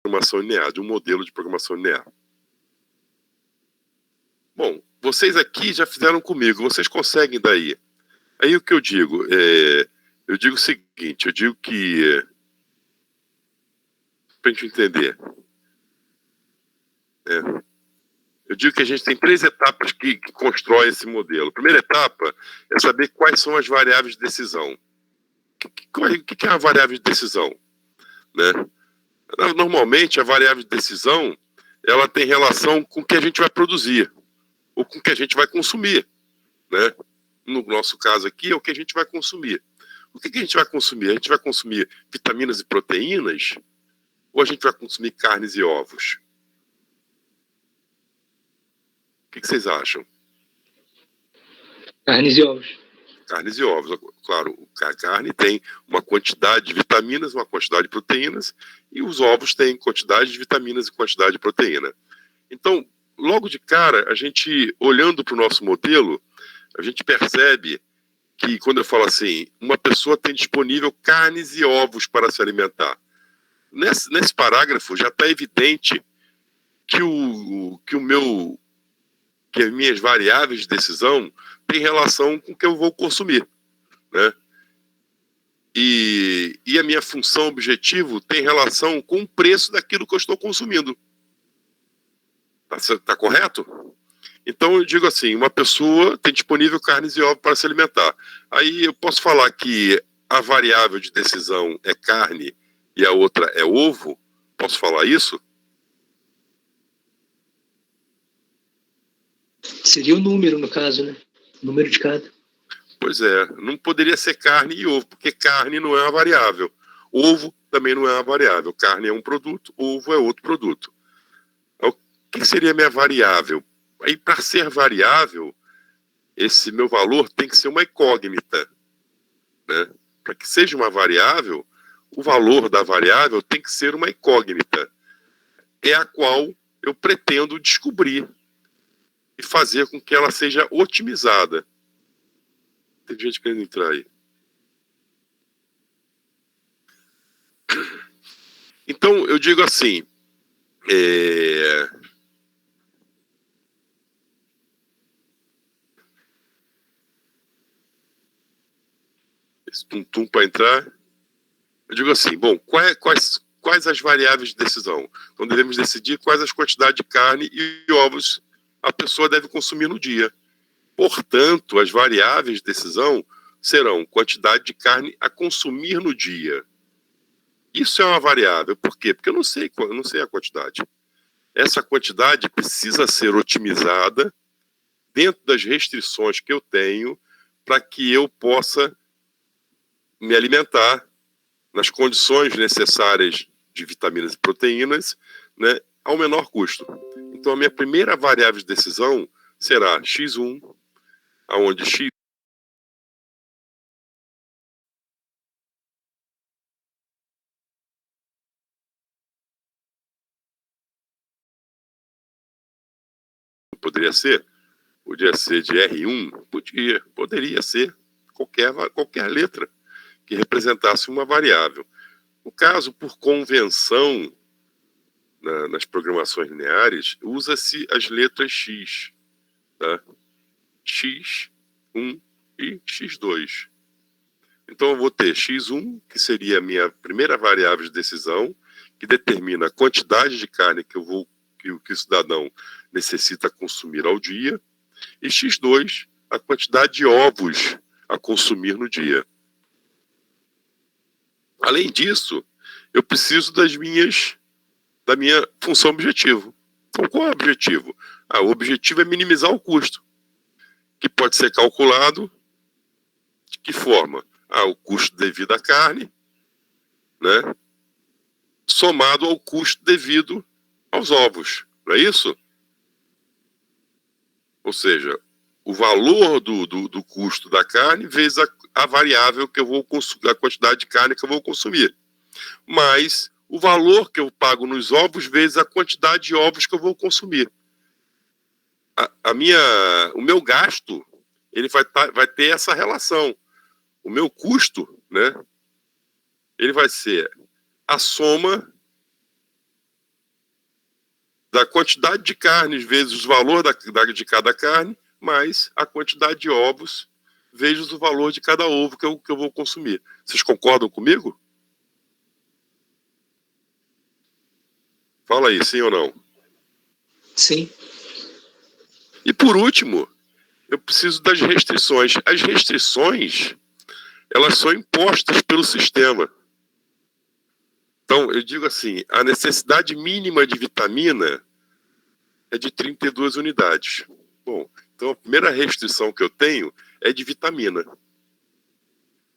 programação linear, de um modelo de programação linear. Bom, vocês aqui já fizeram comigo, vocês conseguem daí. Aí o que eu digo? Eu digo o seguinte, eu digo que, para a gente entender, eu digo que a gente tem 3 etapas que constroem esse modelo. A primeira etapa é saber quais são as variáveis de decisão. O que é a variável de decisão? Né? Normalmente, a variável de decisão ela tem relação com o que a gente vai produzir ou com o que a gente vai consumir. Né? No nosso caso aqui, é o que a gente vai consumir. O que a gente vai consumir? A gente vai consumir vitaminas e proteínas ou a gente vai consumir carnes e ovos? O que vocês acham? Carnes e ovos. Carnes e ovos. Claro, a carne tem uma quantidade de vitaminas, uma quantidade de proteínas, e os ovos têm quantidade de vitaminas e quantidade de proteína. Então, logo de cara, a gente, olhando para o nosso modelo, a gente percebe que, quando eu falo assim, uma pessoa tem disponível carnes e ovos para se alimentar. Nesse parágrafo já está evidente que as minhas variáveis de decisão têm relação com o que eu vou consumir, né? E a minha função objetivo tem relação com o preço daquilo que eu estou consumindo. Tá correto? Então eu digo assim, uma pessoa tem disponível carnes e ovos para se alimentar. Aí eu posso falar que a variável de decisão é carne e a outra é ovo? Posso falar isso? Seria o número, no caso, né? O número de cada. Pois é, não poderia ser carne e ovo, porque carne não é uma variável. Ovo também não é uma variável. Carne é um produto, ovo é outro produto. O que seria minha variável? Aí, para ser variável, esse meu valor tem que ser uma incógnita, né? Para que seja uma variável, o valor da variável tem que ser uma incógnita. É a qual eu pretendo descobrir e fazer com que ela seja otimizada. Tem gente querendo entrar aí. Então, eu digo assim, esse tum-tum para entrar, eu digo assim, bom, quais as variáveis de decisão? Então, devemos decidir quais as quantidades de carne e ovos a pessoa deve consumir no dia. Portanto, as variáveis de decisão serão quantidade de carne a consumir no dia. Isso é uma variável. Por quê? Porque eu não sei a quantidade. Essa quantidade precisa ser otimizada dentro das restrições que eu tenho para que eu possa me alimentar nas condições necessárias de vitaminas e proteínas, né, ao menor custo. Então, a minha primeira variável de decisão será X1, onde X poderia ser de R1, poderia ser qualquer letra que representasse uma variável. No caso, por convenção, nas programações lineares, usa-se as letras X, tá? X1 e X2. Então, eu vou ter X1, que seria a minha primeira variável de decisão, que determina a quantidade de carne que o cidadão necessita consumir ao dia, e X2, a quantidade de ovos a consumir no dia. Além disso, eu preciso da minha função objetivo. Então, qual é o objetivo? O objetivo é minimizar o custo, que pode ser calculado de que forma? O custo devido à carne, né, somado ao custo devido aos ovos, não é isso? Ou seja, o valor do custo da carne vezes a variável que eu vou consumir, a quantidade de carne que eu vou consumir, mais o valor que eu pago nos ovos vezes a quantidade de ovos que eu vou consumir. O meu gasto, ele vai ter essa relação. O meu custo, né, ele vai ser a soma da quantidade de carnes vezes o valor de cada carne, mais a quantidade de ovos vezes o valor de cada ovo que eu vou consumir. Vocês concordam comigo? Fala aí, sim ou não? Sim. E por último, eu preciso das restrições. As restrições, elas são impostas pelo sistema. Então, eu digo assim, a necessidade mínima de vitamina é de 32 unidades. Bom, então a primeira restrição que eu tenho é de vitamina.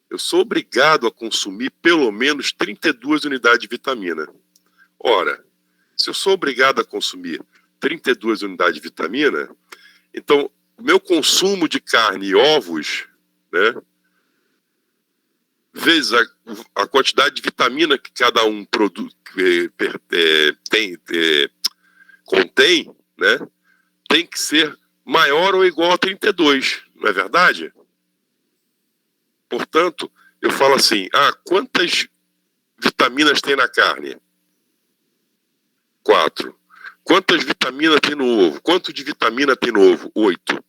Eu sou obrigado a consumir pelo menos 32 unidades de vitamina. Ora, se eu sou obrigado a consumir 32 unidades de vitamina, então o meu consumo de carne e ovos, né, vezes a quantidade de vitamina que cada um contém, né, tem que ser maior ou igual a 32, não é verdade? Portanto, eu falo assim, quantas vitaminas tem na carne? 4. Quantas vitaminas tem no ovo? Quanto de vitamina tem no ovo? 8.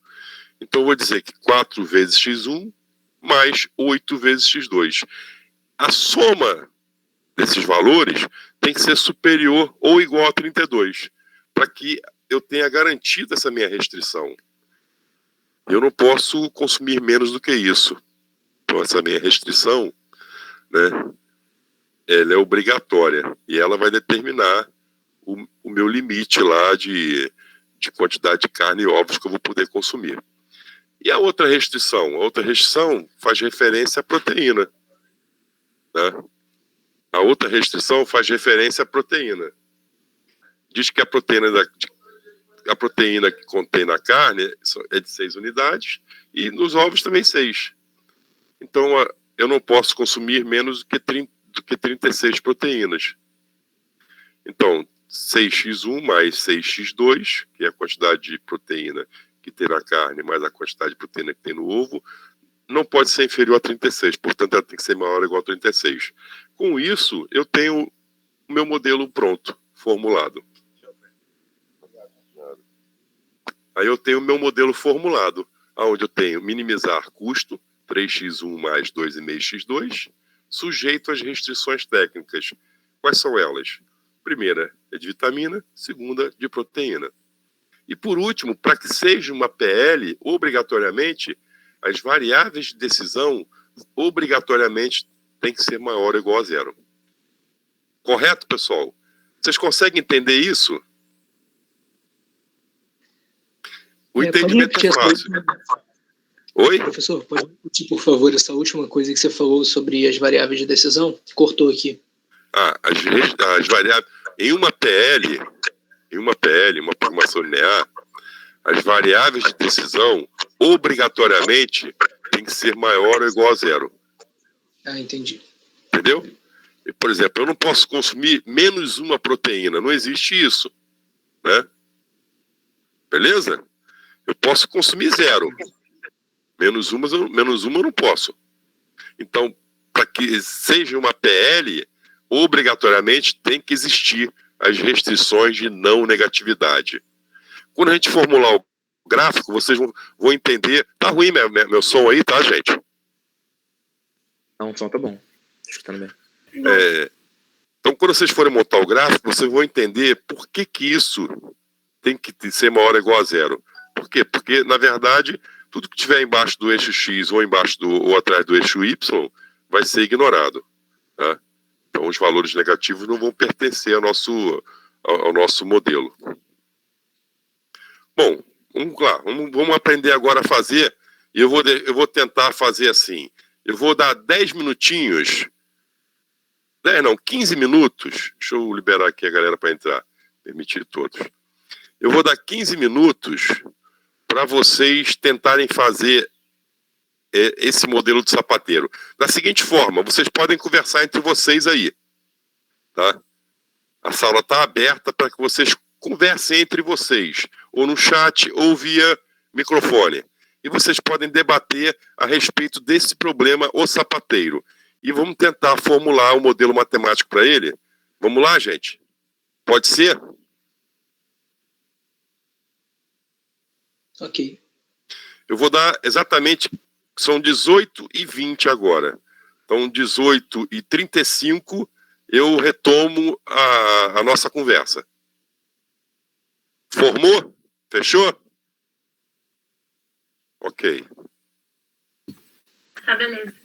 Então eu vou dizer que 4 vezes x1 mais 8 vezes x2. A soma desses valores tem que ser superior ou igual a 32, para que eu tenha garantido essa minha restrição. Eu não posso consumir menos do que isso. Então essa minha restrição, né, ela é obrigatória e ela vai determinar o meu limite lá de quantidade de carne e ovos que eu vou poder consumir. E a outra restrição? A outra restrição faz referência à proteína. Né? A outra restrição faz referência à proteína. Diz que a proteína que contém na carne é de 6 unidades e nos ovos também 6. Então, eu não posso consumir menos do que 36 proteínas. Então, 6x1 mais 6x2, que é a quantidade de proteína que tem na carne, mais a quantidade de proteína que tem no ovo, não pode ser inferior a 36, portanto ela tem que ser maior ou igual a 36. Com isso, eu tenho o meu modelo pronto, formulado. Aí eu tenho o meu modelo formulado, onde eu tenho minimizar custo, 3x1 mais 2,5x2, sujeito às restrições técnicas. Quais são elas? Primeira é de vitamina, segunda de proteína. E por último, para que seja uma PL, obrigatoriamente, as variáveis de decisão obrigatoriamente tem que ser maior ou igual a 0. Correto, pessoal? Vocês conseguem entender isso? O entendimento é fácil. Oi? Professor, pode repetir, por favor, essa última coisa que você falou sobre as variáveis de decisão? Cortou aqui. As variáveis... Em uma PL, uma programação linear, as variáveis de decisão, obrigatoriamente, tem que ser maior ou igual a 0. Entendi. Entendeu? Por exemplo, eu não posso consumir menos uma proteína, não existe isso. Né? Beleza? Eu posso consumir 0. Menos uma eu não posso. Então, para que seja uma PL, obrigatoriamente tem que existir as restrições de não negatividade. Quando a gente formular o gráfico, vocês vão entender. Tá ruim meu som aí, tá, gente? Não, o som tá bom. Escutando bem. Então, quando vocês forem montar o gráfico, vocês vão entender por que isso tem que ser maior ou igual a 0. Por quê? Porque, na verdade, tudo que tiver embaixo do eixo X ou atrás do eixo Y vai ser ignorado. Tá? Então, os valores negativos não vão pertencer ao nosso modelo. Bom, vamos lá. Vamos aprender agora a fazer. E eu vou tentar fazer assim. Eu vou dar 10 minutinhos. 15 minutos. Deixa eu liberar aqui a galera para entrar. Permitir todos. Eu vou dar 15 minutos para vocês tentarem fazer esse modelo de sapateiro. Da seguinte forma, vocês podem conversar entre vocês aí. Tá? A sala está aberta para que vocês conversem entre vocês, ou no chat, ou via microfone. E vocês podem debater a respeito desse problema, o sapateiro. E vamos tentar formular um modelo matemático para ele. Vamos lá, gente? Pode ser? Ok. Eu vou dar exatamente, são 18h20 agora. Então, 18h35, eu retomo a nossa conversa. Formou? Fechou? Ok. Tá, beleza.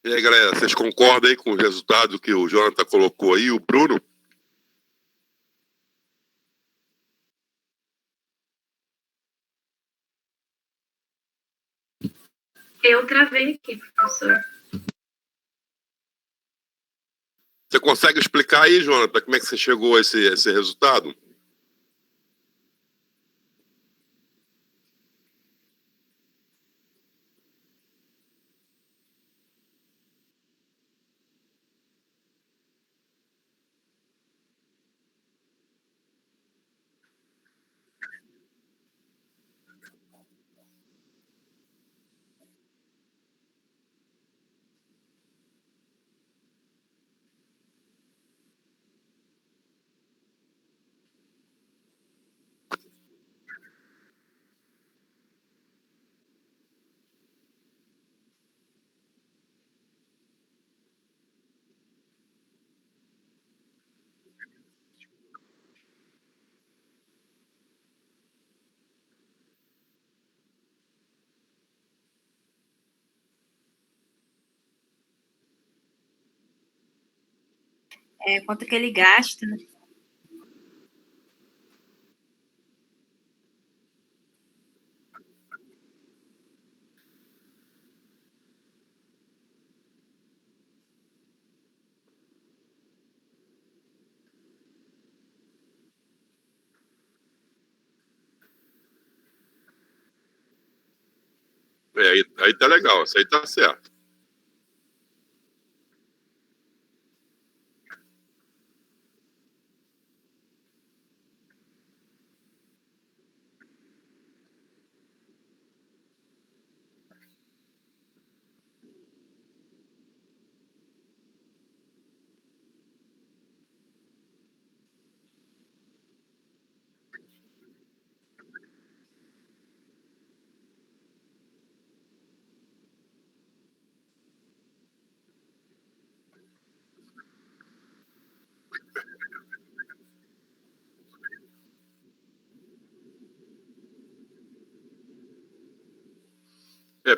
E aí, galera, vocês concordam aí com o resultado que o Jonathan colocou aí, o Bruno? Eu travei aqui, professor. Você consegue explicar aí, Jonathan, como é que você chegou a esse resultado? Quanto que ele gasta, né? Aí tá legal, isso aí tá certo.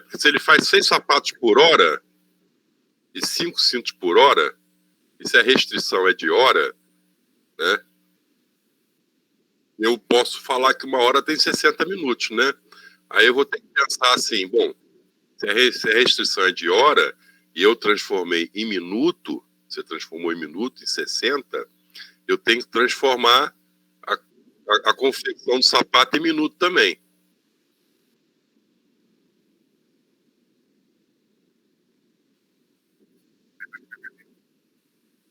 Porque se ele faz 6 sapatos por hora e 5 cintos por hora, e se a restrição é de hora, né? Eu posso falar que uma hora tem 60 minutos, né? Aí eu vou ter que pensar assim, bom, se a restrição é de hora e eu transformei em minuto, você transformou em minuto, em 60, eu tenho que transformar a confecção do sapato em minuto também.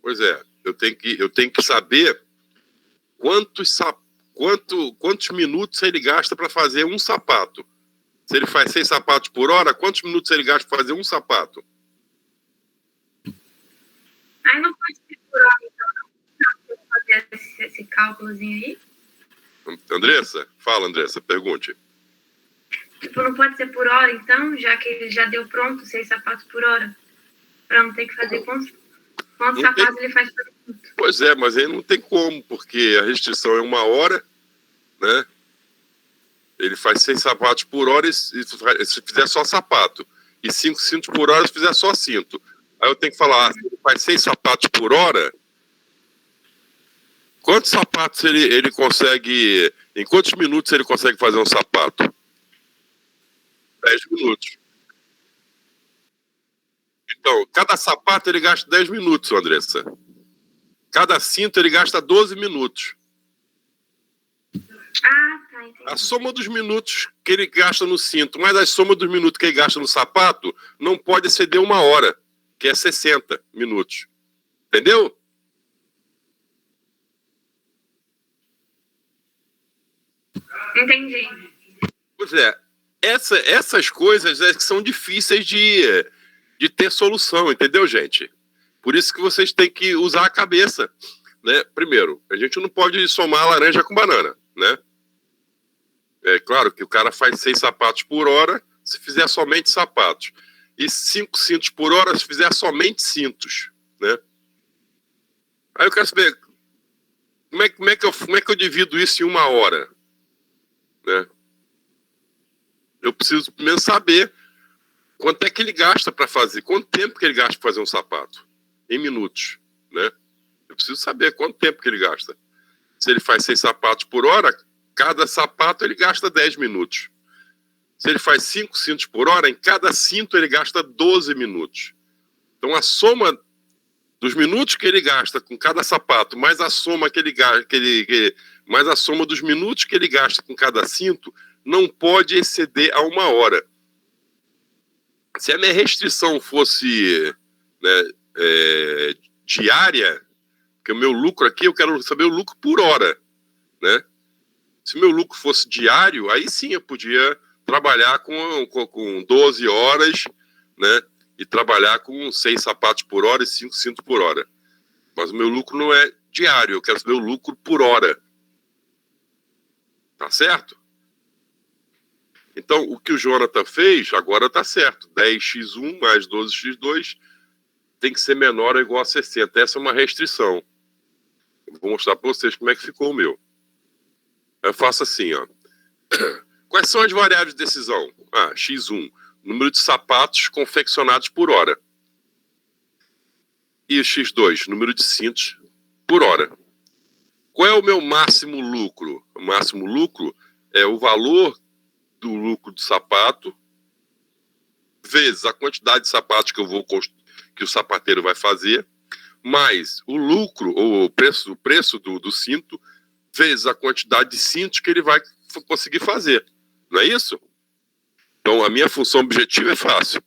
Pois é, eu tenho que saber quantos minutos ele gasta para fazer um sapato. Se ele faz 6 sapatos por hora, quantos minutos ele gasta para fazer um sapato? Aí não pode ser por hora, então, não fazer esse cálculozinho aí? Andressa? Fala, Andressa, pergunte. Tipo, não pode ser por hora, então, já que ele já deu pronto 6 sapatos por hora? Para não ter que fazer quantos sapatos ele faz por minuto? Pois é, mas aí não tem como, porque a restrição é 1 hora, né? Ele faz 6 sapatos por hora se fizer só sapato. E 5 cintos por hora se fizer só cinto. Aí eu tenho que falar, se ele faz 6 sapatos por hora, quantos sapatos ele consegue... Em quantos minutos ele consegue fazer um sapato? 10 minutos. Então, cada sapato ele gasta 10 minutos, Andressa. Cada cinto ele gasta 12 minutos. Ah, tá, entendi. A soma dos minutos que ele gasta no cinto, mais a soma dos minutos que ele gasta no sapato, não pode exceder 1 hora, que é 60 minutos. Entendeu? Entendi. Pois é, essas coisas que são difíceis de ter solução, entendeu, gente? Por isso que vocês têm que usar a cabeça, né? Primeiro, a gente não pode somar laranja com banana, né? É claro que o cara faz 6 sapatos por hora se fizer somente sapatos. E 5 cintos por hora se fizer somente cintos, né? Aí eu quero saber como é que eu divido isso em 1 hora, né? Eu preciso primeiro saber quanto é que ele gasta para fazer, quanto tempo que ele gasta para fazer um sapato? Em minutos, né? Eu preciso saber quanto tempo que ele gasta. Se ele faz 6 sapatos por hora, cada sapato ele gasta 10 minutos. Se ele faz 5 cintos por hora, em cada cinto ele gasta 12 minutos. Então a soma dos minutos que ele gasta com cada sapato, mais a soma mais a soma dos minutos que ele gasta com cada cinto, não pode exceder a 1 hora. Se a minha restrição fosse, né, diária, porque o meu lucro aqui, eu quero saber o lucro por hora, né? Se o meu lucro fosse diário, aí sim eu podia trabalhar com 12 horas, né? E trabalhar com 6 sapatos por hora e 5 cintos por hora. Mas o meu lucro não é diário, eu quero saber o lucro por hora. Tá certo? Então, o que o Jonathan fez, agora tá certo. 10x1 mais 12x2 tem que ser menor ou igual a 60. Essa é uma restrição. Eu vou mostrar para vocês como é que ficou o meu. Eu faço assim, ó. Quais são as variáveis de decisão? x1, número de sapatos confeccionados por hora. E x2, número de cintos por hora. Qual é o meu máximo lucro? O máximo lucro é o valor do lucro do sapato vezes a quantidade de sapatos que o sapateiro vai fazer, mais o lucro, ou o preço do cinto, vezes a quantidade de cintos que ele vai conseguir fazer. Não é isso? Então, a minha função objetiva é fácil.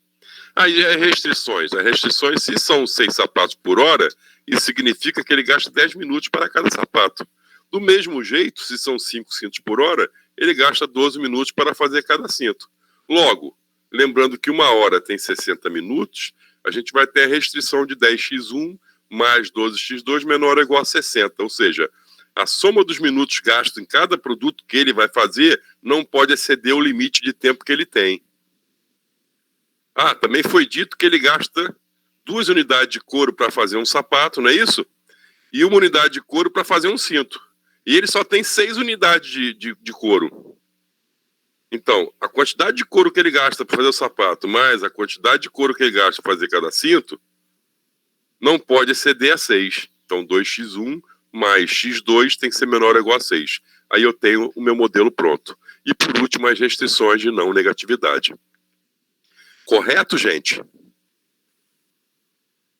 Aí, as restrições. As restrições, se são 6 sapatos por hora, isso significa que ele gasta 10 minutos para cada sapato. Do mesmo jeito, se são 5 cintos por hora, ele gasta 12 minutos para fazer cada cinto. Logo, lembrando que 1 hora tem 60 minutos, a gente vai ter a restrição de 10x1 mais 12x2 menor ou igual a 60. Ou seja, a soma dos minutos gastos em cada produto que ele vai fazer não pode exceder o limite de tempo que ele tem. Também foi dito que ele gasta 2 unidades de couro para fazer um sapato, não é isso? E 1 unidade de couro para fazer um cinto. E ele só tem 6 unidades de couro. Então, a quantidade de couro que ele gasta para fazer o sapato, mais a quantidade de couro que ele gasta para fazer cada cinto, não pode exceder a 6. Então, 2x1 mais x2 tem que ser menor ou igual a 6. Aí eu tenho o meu modelo pronto. E, por último, as restrições de não negatividade. Correto, gente?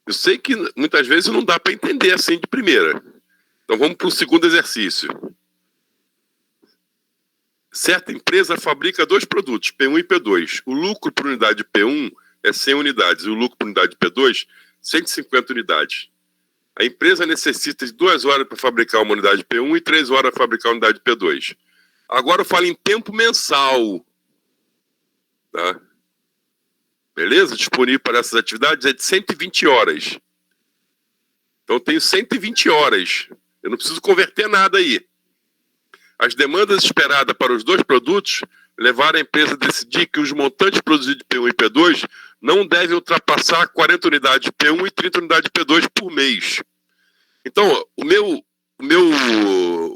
Eu sei que muitas vezes não dá para entender assim de primeira. Então vamos para o segundo exercício. Certa empresa fabrica 2 produtos, P1 e P2. O lucro por unidade de P1 é 100 unidades e o lucro por unidade de P2, 150 unidades. A empresa necessita de 2 horas para fabricar uma unidade de P1 e 3 horas para fabricar uma unidade de P2. Agora eu falo em tempo mensal. Tá? Beleza? Disponível para essas atividades é de 120 horas. Então eu tenho 120 horas. Eu não preciso converter nada aí. As demandas esperadas para os 2 produtos levaram a empresa a decidir que os montantes produzidos de P1 e P2 não devem ultrapassar 40 unidades de P1 e 30 unidades de P2 por mês. Então, o meu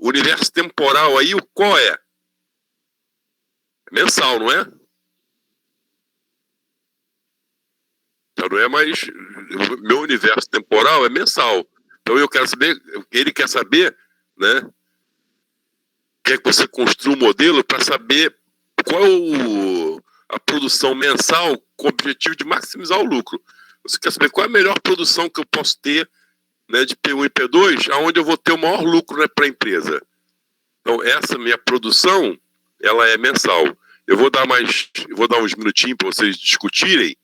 universo temporal aí, qual é? É mensal, não é? Então não é mais... O meu universo temporal é mensal. Então eu quero saber... Ele quer saber, né? Quer que você construa um modelo para saber qual a produção mensal com o objetivo de maximizar o lucro. Você quer saber qual é a melhor produção que eu posso ter, né, de P1 e P2, aonde eu vou ter o maior lucro, né, para a empresa. Então, essa minha produção, ela é mensal. Eu vou dar uns minutinhos para vocês discutirem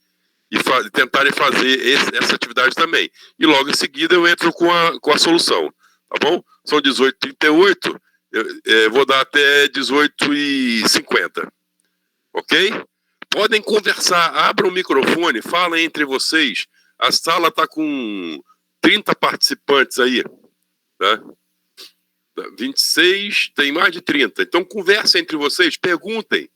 e tentarem fazer essa atividade também. E logo em seguida eu entro com a solução. Tá bom? São 18h38. Eu vou dar até 18h50. Ok? Podem conversar, abram o microfone, falem entre vocês. A sala está com 30 participantes aí. Tá? 26, tem mais de 30. Então conversem entre vocês, perguntem.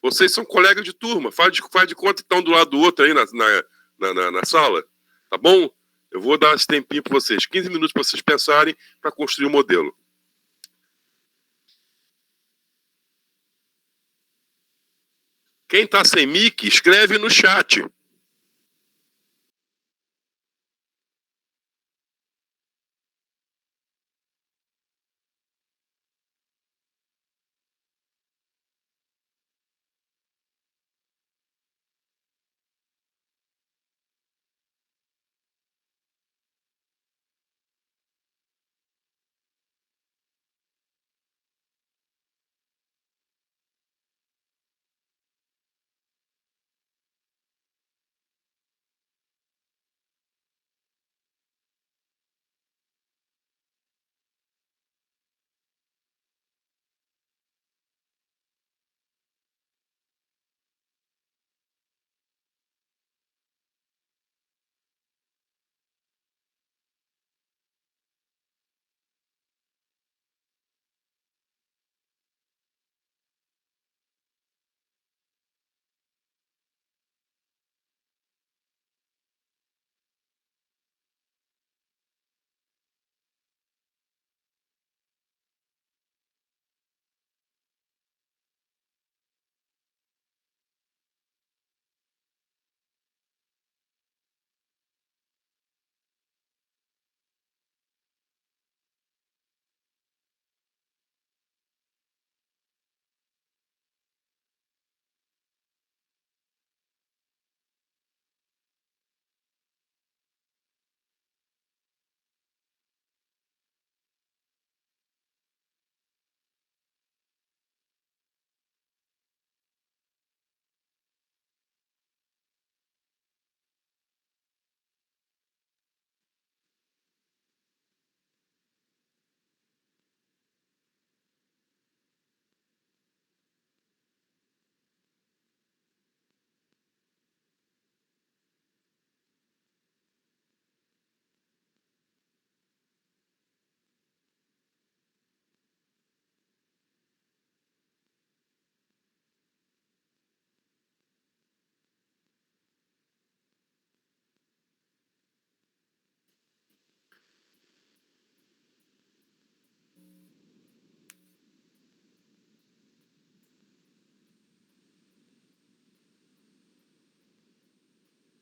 Vocês são colegas de turma, faz de conta que estão do lado do outro aí na sala. Tá bom? Eu vou dar esse tempinho para vocês, 15 minutos para vocês pensarem para construir o modelo. Quem está sem mic, escreve no chat.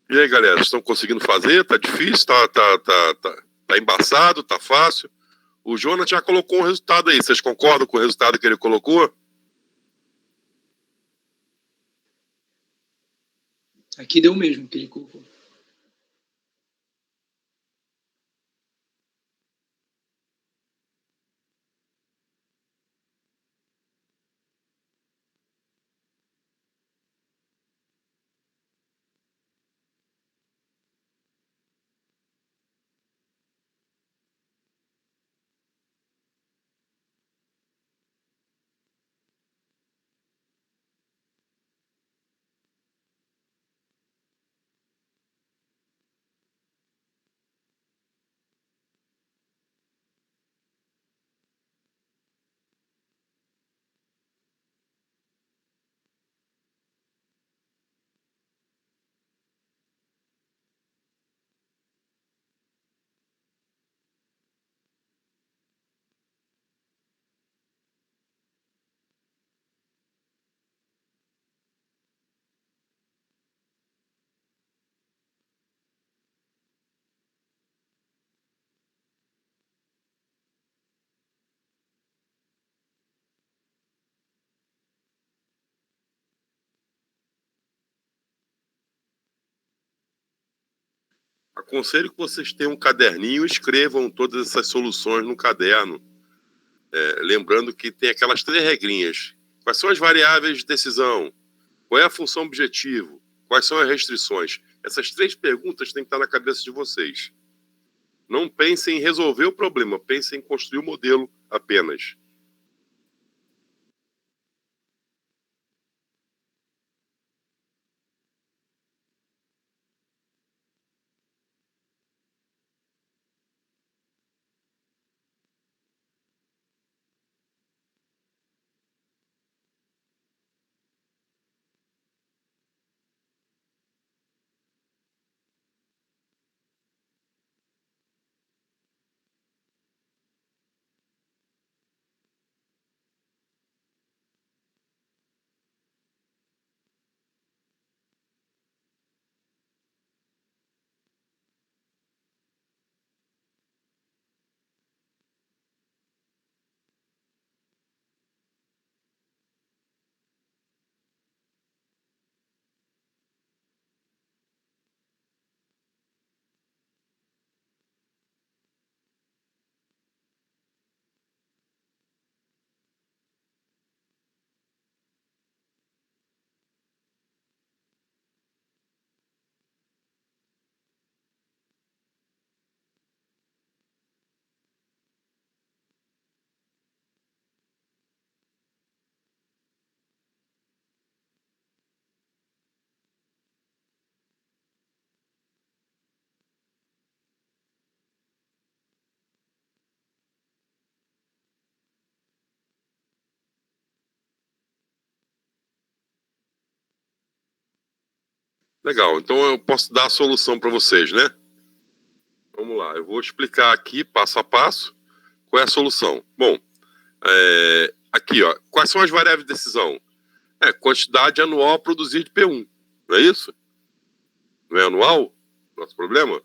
E aí, galera, estão conseguindo fazer? Tá difícil? Tá embaçado? Tá fácil? O Jonas já colocou um resultado aí. Vocês concordam com o resultado que ele colocou? Aqui deu o mesmo que ele colocou. Aconselho que vocês tenham um caderninho e escrevam todas essas soluções no caderno. Lembrando que tem aquelas 3 regrinhas. Quais são as variáveis de decisão? Qual é a função objetivo? Quais são as restrições? Essas 3 perguntas têm que estar na cabeça de vocês. Não pensem em resolver o problema, pensem em construir o modelo apenas. Legal, então eu posso dar a solução para vocês, né? Vamos lá, eu vou explicar aqui, passo a passo, qual é a solução. Bom, aqui, ó, quais são as variáveis de decisão? Quantidade anual a produzir de P1, não é isso? Não é anual? Nosso problema?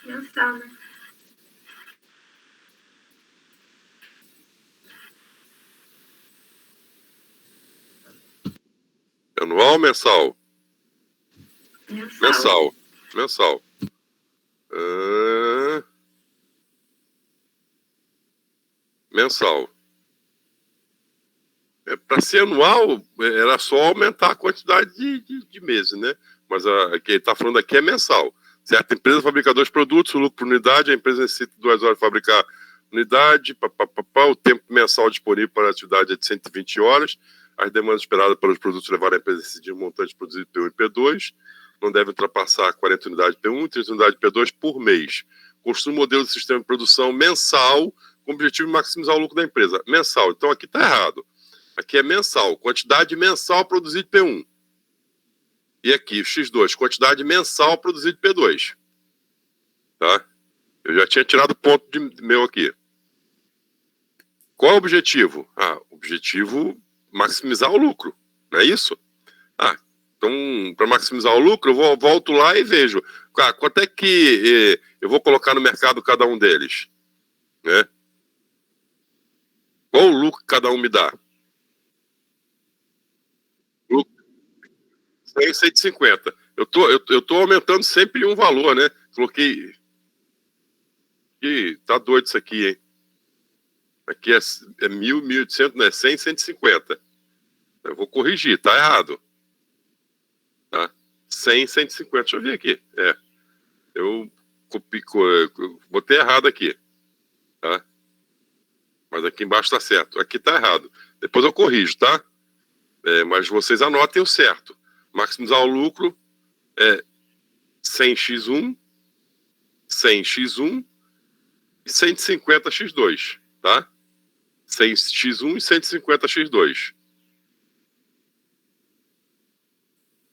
Mensal, né? Anual ou mensal? Mensal. Mensal. Mensal. Para ser anual, era só aumentar a quantidade de meses, né? Mas o que ele está falando aqui é mensal. Certo? A empresa fabrica 2 produtos, o lucro por unidade, a empresa necessita 2 horas para fabricar unidade, o tempo mensal disponível para a atividade é de 120 horas, as demandas esperadas pelos produtos levaram a empresa a decidir um montante produzido P1 e P2, não deve ultrapassar 40 unidades de P1 e 30 unidades de P2 por mês. Construa um modelo de sistema de produção mensal com o objetivo de maximizar o lucro da empresa. Mensal. Então aqui está errado. Aqui é mensal. Quantidade mensal produzida de P1. E aqui, o X2. Quantidade mensal produzida de P2. Tá? Eu já tinha tirado o ponto meu aqui. Qual é o objetivo? O objetivo maximizar o lucro. Não é isso? Então, para maximizar o lucro, eu volto lá e vejo quanto é que eu vou colocar no mercado cada um deles. Né? Qual o lucro que cada um me dá? Lucro 100, 150. Eu tô aumentando sempre um valor, né? Coloquei... Tá doido isso aqui, hein? Aqui é 1.000, 1.800, não é 100, 150. Eu vou corrigir, tá errado. Tá? 100, 150. Deixa eu ver aqui. Eu botei errado aqui. Tá? Mas aqui embaixo tá certo. Aqui tá errado. Depois eu corrijo, tá? Mas vocês anotem o certo. Maximizar o lucro é 100x1, 100x1 e 150x2, tá? 100x1 e 150x2.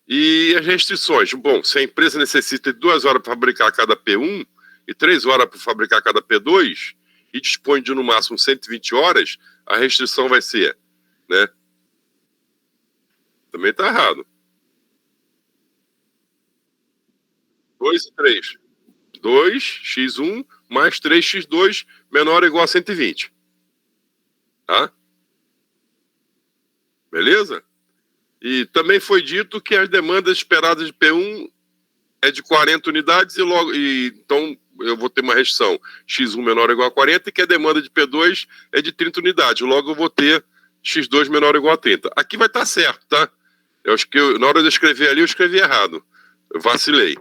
E as restrições? Bom, se a empresa necessita de 2 horas para fabricar cada P1 e 3 horas para fabricar cada P2 e dispõe de no máximo 120 horas, a restrição vai ser, né? Também está errado. 2 e 3. 2x1 mais 3x2 menor ou igual a 120. Tá? Beleza? E também foi dito que as demandas esperadas de P1 é de 40 unidades então eu vou ter uma restrição x1 menor ou igual a 40 e que a demanda de P2 é de 30 unidades. Logo eu vou ter x2 menor ou igual a 30. Aqui vai estar certo, tá? Eu acho que na hora de eu escrever ali, eu escrevi errado. Eu vacilei.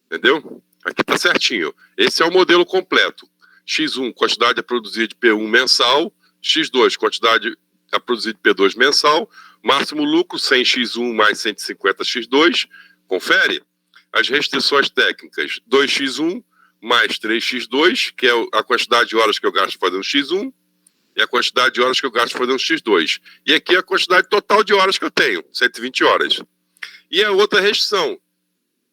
Entendeu? Aqui está certinho. Esse é o modelo completo. X1, quantidade a produzir de P1 mensal. X2, quantidade a produzir de P2 mensal. Máximo lucro, 100x1 mais 150x2. Confere. As restrições técnicas, 2x1 mais 3x2, que é a quantidade de horas que eu gasto fazendo x1, e a quantidade de horas que eu gasto fazendo x2. E aqui a quantidade total de horas que eu tenho, 120 horas. E a outra restrição,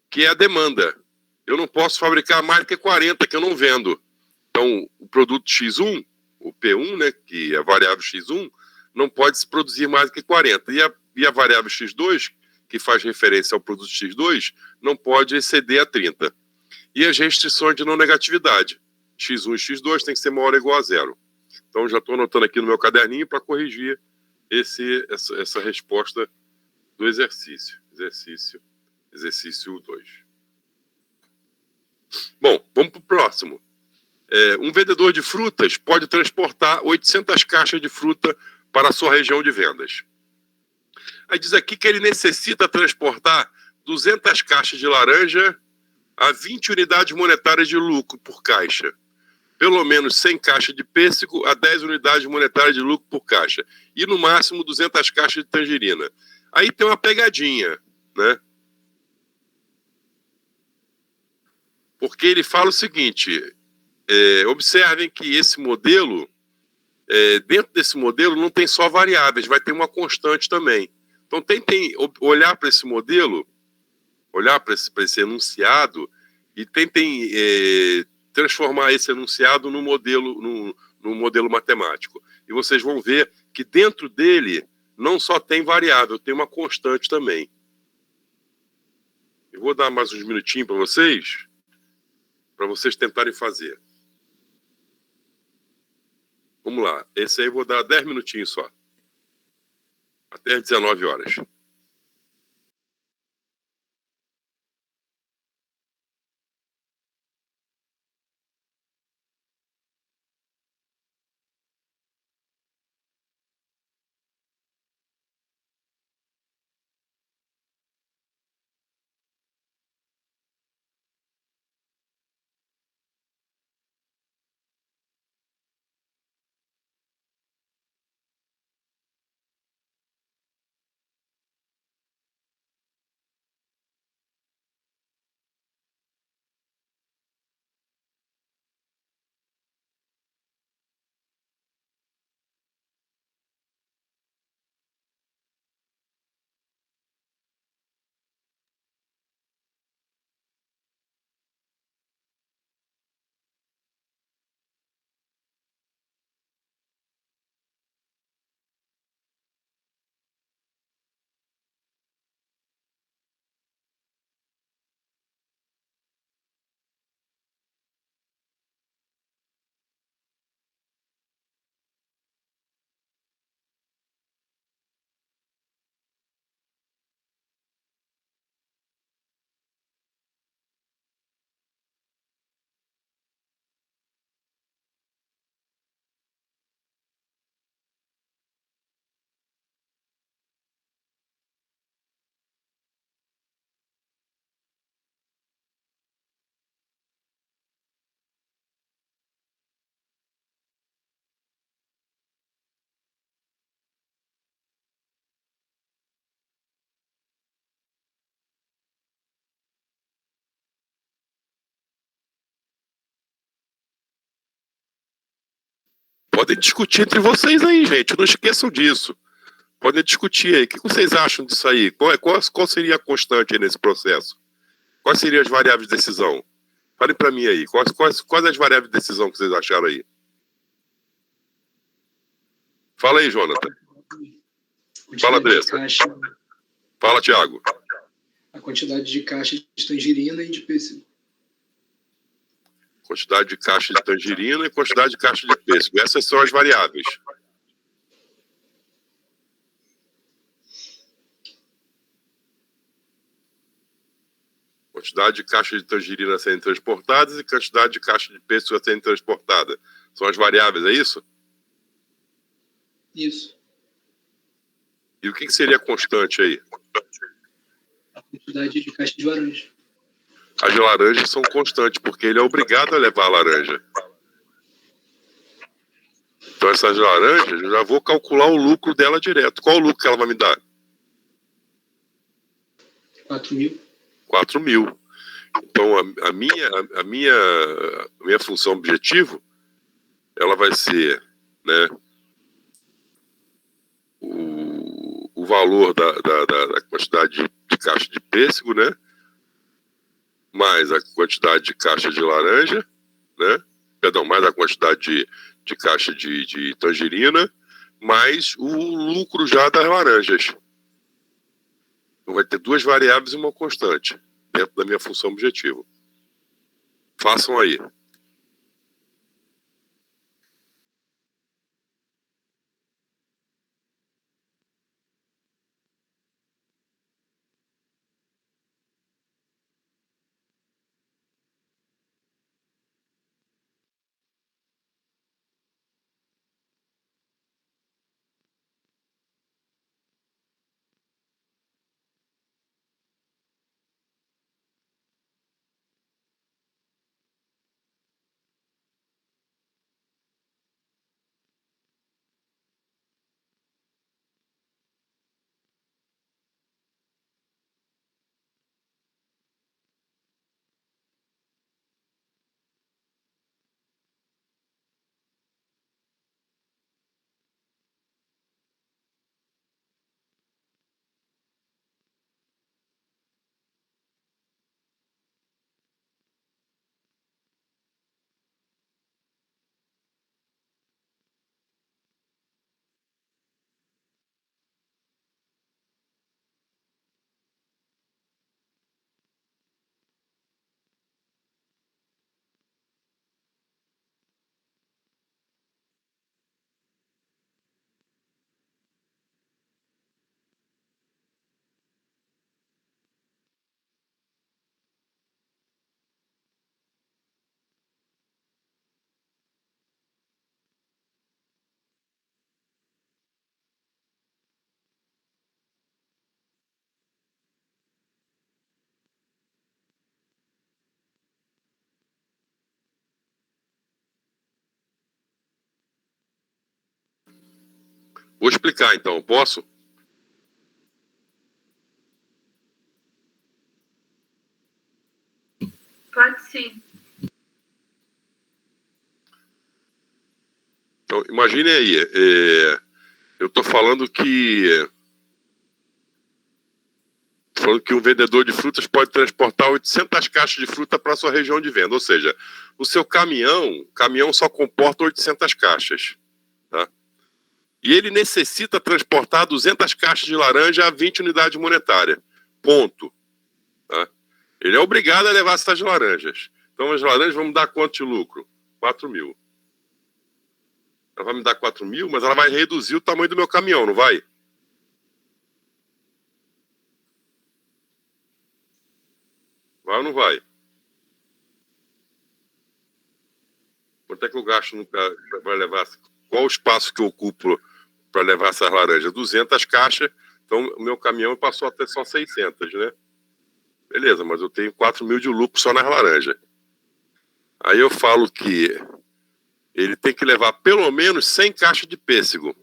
que é a demanda. Eu não posso fabricar mais que 40, que eu não vendo. Então, o produto X1, o P1, né, que é a variável X1, não pode se produzir mais que 40. E a variável X2, que faz referência ao produto X2, não pode exceder a 30. E as restrições de não negatividade. X1 e X2 tem que ser maior ou igual a 0. Então, já estou anotando aqui no meu caderninho para corrigir essa resposta do exercício. Exercício 2. Bom, vamos para o próximo. Um vendedor de frutas pode transportar 800 caixas de fruta para a sua região de vendas. Aí diz aqui que ele necessita transportar 200 caixas de laranja a 20 unidades monetárias de lucro por caixa. Pelo menos 100 caixas de pêssego a 10 unidades monetárias de lucro por caixa. E no máximo 200 caixas de tangerina. Aí tem uma pegadinha, né? Porque ele fala o seguinte, observem que esse modelo, dentro desse modelo não tem só variáveis, vai ter uma constante também. Então, tentem olhar para esse modelo, olhar para esse enunciado e tentem transformar esse enunciado num modelo matemático. E vocês vão ver que dentro dele não só tem variável, tem uma constante também. Eu vou dar mais uns minutinhos para vocês tentarem fazer. Vamos lá. Esse aí eu vou dar 10 minutinhos só. Até às 19 horas. Podem discutir entre vocês aí, gente. Não esqueçam disso. Podem discutir aí. O que vocês acham disso aí? Qual seria a constante aí nesse processo? Quais seriam as variáveis de decisão? Falem para mim aí. Quais as variáveis de decisão que vocês acharam aí? Fala aí, Jonathan. Fala, Andressa. Fala, Thiago. A quantidade de caixa de tangerina e de pêssego. Quantidade de caixa de tangerina e quantidade de caixa de pêssego. Essas são as variáveis. Quantidade de caixa de tangerina a serem transportadas e quantidade de caixa de pêssego a serem transportada. São as variáveis, é isso? Isso. E o que seria constante aí? A quantidade de caixa de laranja. As laranjas são constantes, porque ele é obrigado a levar a laranja. Então, essas laranjas, eu já vou calcular o lucro dela direto. Qual o lucro que ela vai me dar? 4.000. 4.000. Então, a minha função objetivo, ela vai ser, né, o valor da quantidade de caixa de pêssego, né, mais a quantidade de caixa de laranja, né, perdão, mais a quantidade de caixa de tangerina, mais o lucro já das laranjas. Então, vai ter duas variáveis e uma constante dentro da minha função objetivo. Façam aí. Vou explicar, então. Posso? Pode sim. Então, imagine aí. Eu estou falando que um vendedor de frutas pode transportar 800 caixas de fruta para a sua região de venda. Ou seja, o seu caminhão só comporta 800 caixas. Tá? E ele necessita transportar 200 caixas de laranja a 20 unidades monetárias. Ponto. Tá? Ele é obrigado a levar essas laranjas. Então, as laranjas vão me dar quanto de lucro? 4 mil. Ela vai me dar 4 mil, mas ela vai reduzir o tamanho do meu caminhão, não vai? Vai ou não vai? Quanto é que eu gasto para levar? Qual o espaço que eu ocupo para levar essas laranjas? 200 caixas, então o meu caminhão passou a ter só 600, né? Beleza, mas eu tenho 4 mil de lucro só nas laranjas. Aí eu falo que ele tem que levar pelo menos 100 caixas de pêssego,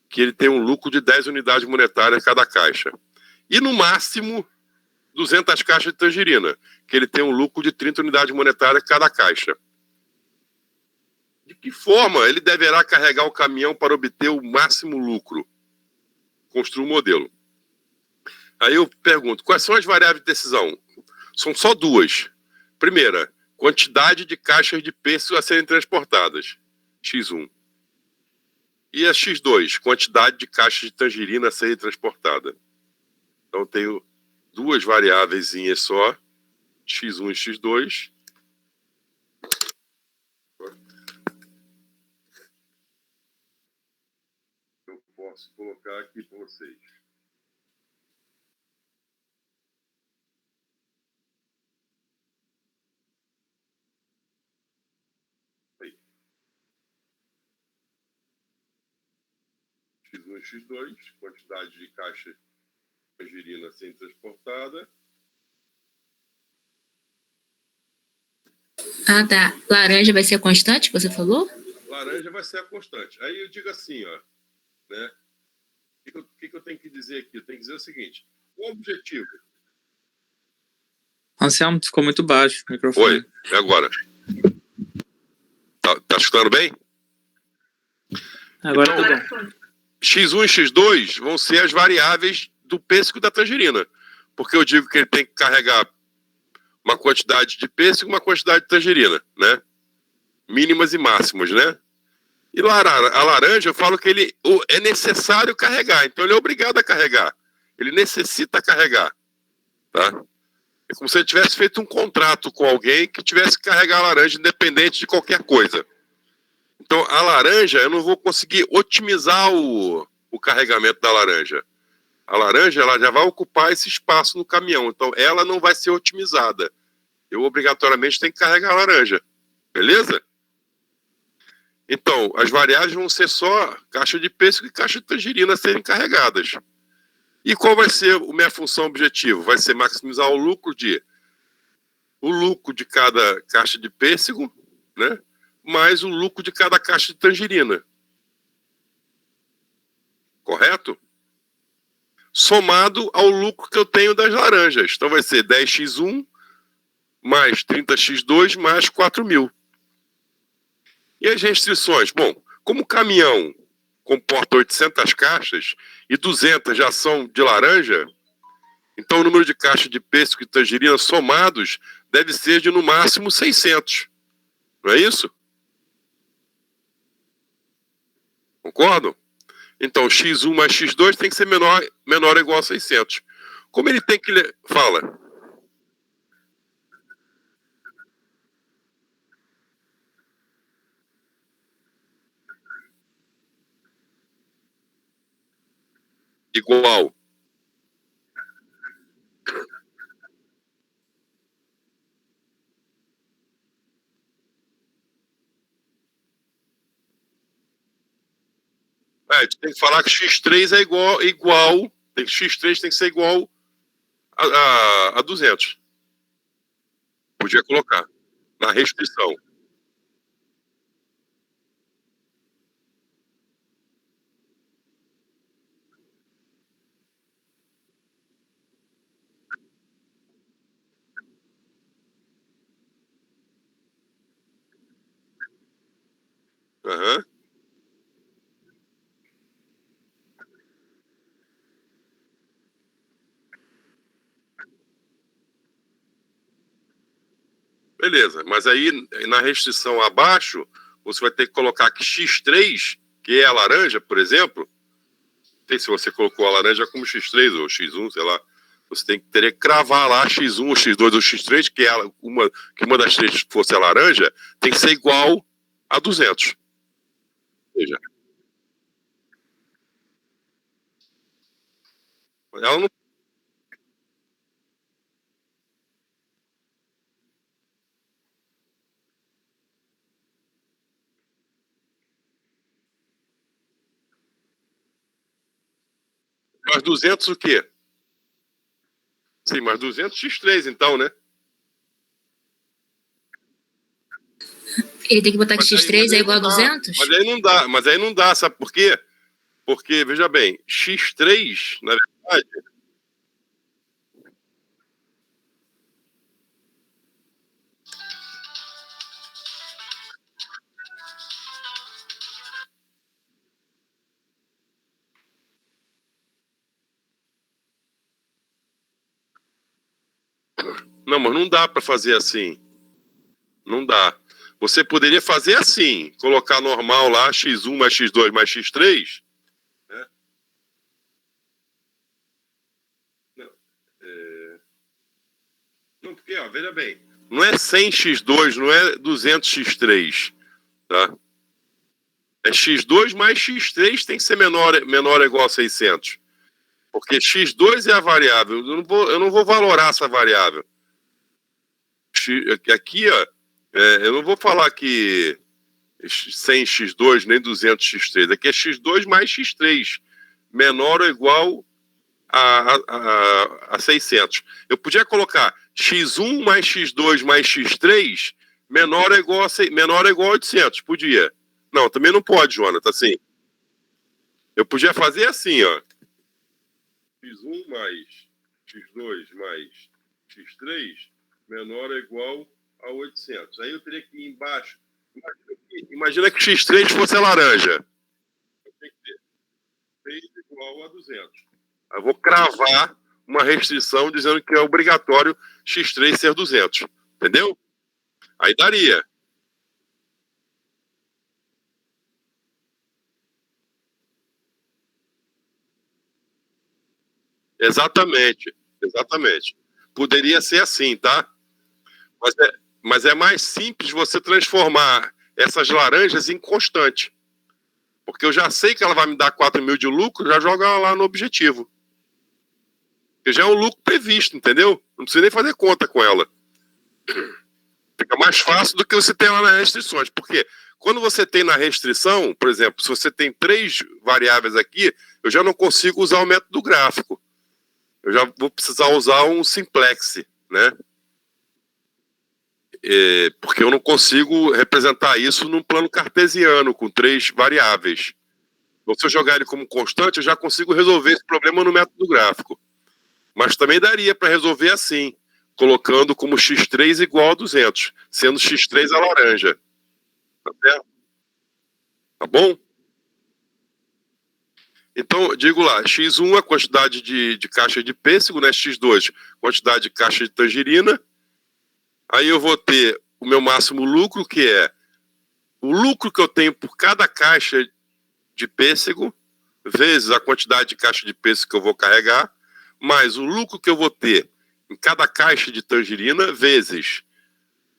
que ele tem um lucro de 10 unidades monetárias cada caixa. E no máximo 200 caixas de tangerina, que ele tem um lucro de 30 unidades monetárias cada caixa. De que forma ele deverá carregar o caminhão para obter o máximo lucro? Construa um modelo. Aí eu pergunto, quais são as variáveis de decisão? São só duas. Primeira, quantidade de caixas de pêssego a serem transportadas, X1. E a X2, quantidade de caixas de tangerina a serem transportada. Então tenho duas variáveis só, X1 e X2. Eu posso colocar aqui para vocês. Aí. X1 e X2, quantidade de caixa de tangerina a serem transportada. Ah, tá. Laranja vai ser a constante que você falou? Laranja vai ser a constante. Aí eu digo assim, ó, né? O que eu tenho que dizer aqui? Eu tenho que dizer o seguinte: o objetivo. Anselmo, ficou muito baixo o microfone. Oi, é agora. Tá escutando bem? Agora Então, tá bom. X1 e X2 vão ser as variáveis do pêssego da tangerina. Porque eu digo que ele tem que carregar uma quantidade de pêssego e uma quantidade de tangerina, né? Mínimas e máximas, né? E a laranja, eu falo que ele é necessário carregar, então ele é obrigado a carregar. Ele necessita carregar, tá? É como se ele tivesse feito um contrato com alguém que tivesse que carregar a laranja independente de qualquer coisa. Então, a laranja, eu não vou conseguir otimizar o carregamento da laranja. A laranja, ela já vai ocupar esse espaço no caminhão, então ela não vai ser otimizada. Eu obrigatoriamente tenho que carregar a laranja, beleza? Então, as variáveis vão ser só caixa de pêssego e caixa de tangerina a serem carregadas. E qual vai ser a minha função objetivo? Vai ser maximizar o lucro de cada caixa de pêssego, né? Mais o lucro de cada caixa de tangerina. Correto? Somado ao lucro que eu tenho das laranjas. Então vai ser 10x1 mais 30x2 mais 4 mil. E as restrições? Bom, como o caminhão comporta 800 caixas e 200 já são de laranja, então o número de caixas de pêssego e tangerina somados deve ser de no máximo 600. Não é isso? Concordam? Então x1 mais x2 tem que ser menor ou igual a 600. Como ele tem que... Fala. Igual. A gente tem que falar que x3 é igual x3 tem que ser igual a 200. Podia colocar na restrição. Aham. Beleza, mas aí na restrição abaixo, você vai ter que colocar que X3, que é a laranja, por exemplo, não sei se você colocou a laranja como X3 ou X1, sei lá, você tem que ter que cravar lá X1 ou X2 ou X3, que uma das três fosse a laranja, tem que ser igual a 200. Veja, ela não. Mas 200 o quê? Sim, mas 200 X3 então, né? Ele tem que botar que Mas aí- X3 mas aí é igual a não dá. 200? Mas aí não dá, sabe por quê? Porque, veja bem, X3, na verdade, não, mas não dá para fazer assim. Não dá. Você poderia fazer assim, colocar normal lá, X1 mais X2 mais X3, né? Não, não, porque, ó, veja bem, não é 100x2, não é 200x3, tá? É x2 mais x3 tem que ser menor ou igual a 600. Porque x2 é a variável, eu não vou valorar essa variável. Aqui, ó, eu não vou falar que 100x2 nem 200x3. Aqui é x2 mais x3, menor ou igual a 600. Eu podia colocar x1 mais x2 mais x3 menor ou igual a 800. Podia. Não, também não pode, Jonathan, assim. Eu podia fazer assim, ó. x1 mais x2 mais x3 menor ou igual a 800. Aí eu teria que ir embaixo. Imagina que x3 fosse a laranja. Eu tenho que ter 3 igual a 200. Eu vou cravar uma restrição dizendo que é obrigatório x3 ser 200. Entendeu? Aí daria. Exatamente. Exatamente. Poderia ser assim, tá? Mas é mais simples você transformar essas laranjas em constante. Porque eu já sei que ela vai me dar 4 mil de lucro, já joga ela lá no objetivo. Porque já é um lucro previsto, entendeu? Não precisa nem fazer conta com ela. Fica mais fácil do que você ter lá nas restrições. Porque quando você tem na restrição, por exemplo, se você tem 3 variáveis aqui, eu já não consigo usar o método gráfico. Eu já vou precisar usar um simplex, né? Porque eu não consigo representar isso num plano cartesiano, com 3 variáveis. Então, se eu jogar ele como constante, eu já consigo resolver esse problema no método gráfico. Mas também daria para resolver assim, colocando como x3 igual a 200, sendo x3 a laranja. Tá certo? Tá bom? Então, digo lá, x1 é a quantidade de caixa de pêssego, né? X2, quantidade de caixa de tangerina. Aí eu vou ter o meu máximo lucro, que é o lucro que eu tenho por cada caixa de pêssego, vezes a quantidade de caixa de pêssego que eu vou carregar, mais o lucro que eu vou ter em cada caixa de tangerina, vezes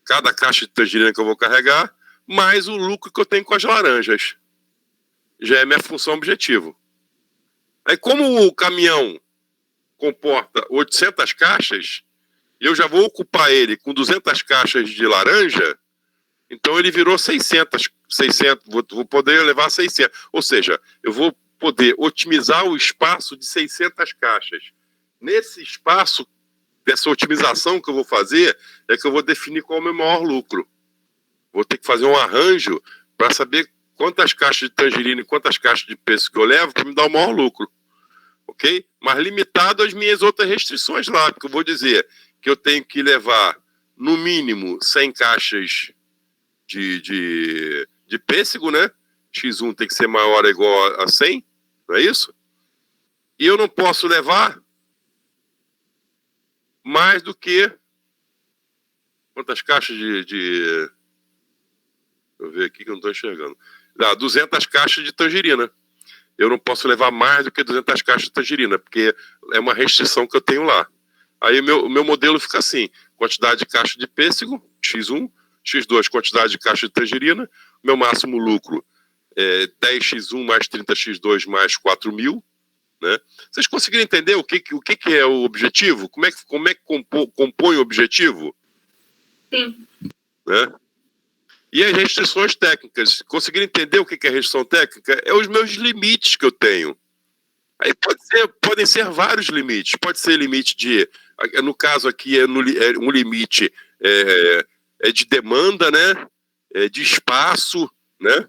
cada caixa de tangerina que eu vou carregar, mais o lucro que eu tenho com as laranjas. Já é minha função objetivo. Aí, como o caminhão comporta 800 caixas, e eu já vou ocupar ele com 200 caixas de laranja, então ele virou 600, vou poder levar 600. Ou seja, eu vou poder otimizar o espaço de 600 caixas. Nesse espaço, dessa otimização que eu vou fazer, é que eu vou definir qual é o meu maior lucro. Vou ter que fazer um arranjo para saber quantas caixas de tangerina e quantas caixas de pêssego que eu levo para me dar o maior lucro. Ok? Mas limitado às minhas outras restrições lá, porque eu vou dizer que eu tenho que levar, no mínimo, 100 caixas de de pêssego, né? X1 tem que ser maior ou igual a 100, não é isso? E eu não posso levar mais do que... Quantas caixas Deixa eu ver aqui que eu não estou enxergando. 200 caixas de tangerina. Eu não posso levar mais do que 200 caixas de tangerina, porque é uma restrição que eu tenho lá. Aí o meu modelo fica assim: quantidade de caixa de pêssego, X1, X2, quantidade de caixa de tangerina, meu máximo lucro é 10x1 mais 30x2 mais 4.000, né? Vocês conseguiram entender o que é o objetivo? Como é que compõe o objetivo? Sim. Né? E as restrições técnicas. Conseguiram entender o que é restrição técnica? É os meus limites que eu tenho. Aí podem ser vários limites. Pode ser limite de... No caso aqui, um limite de demanda, né? De espaço, né?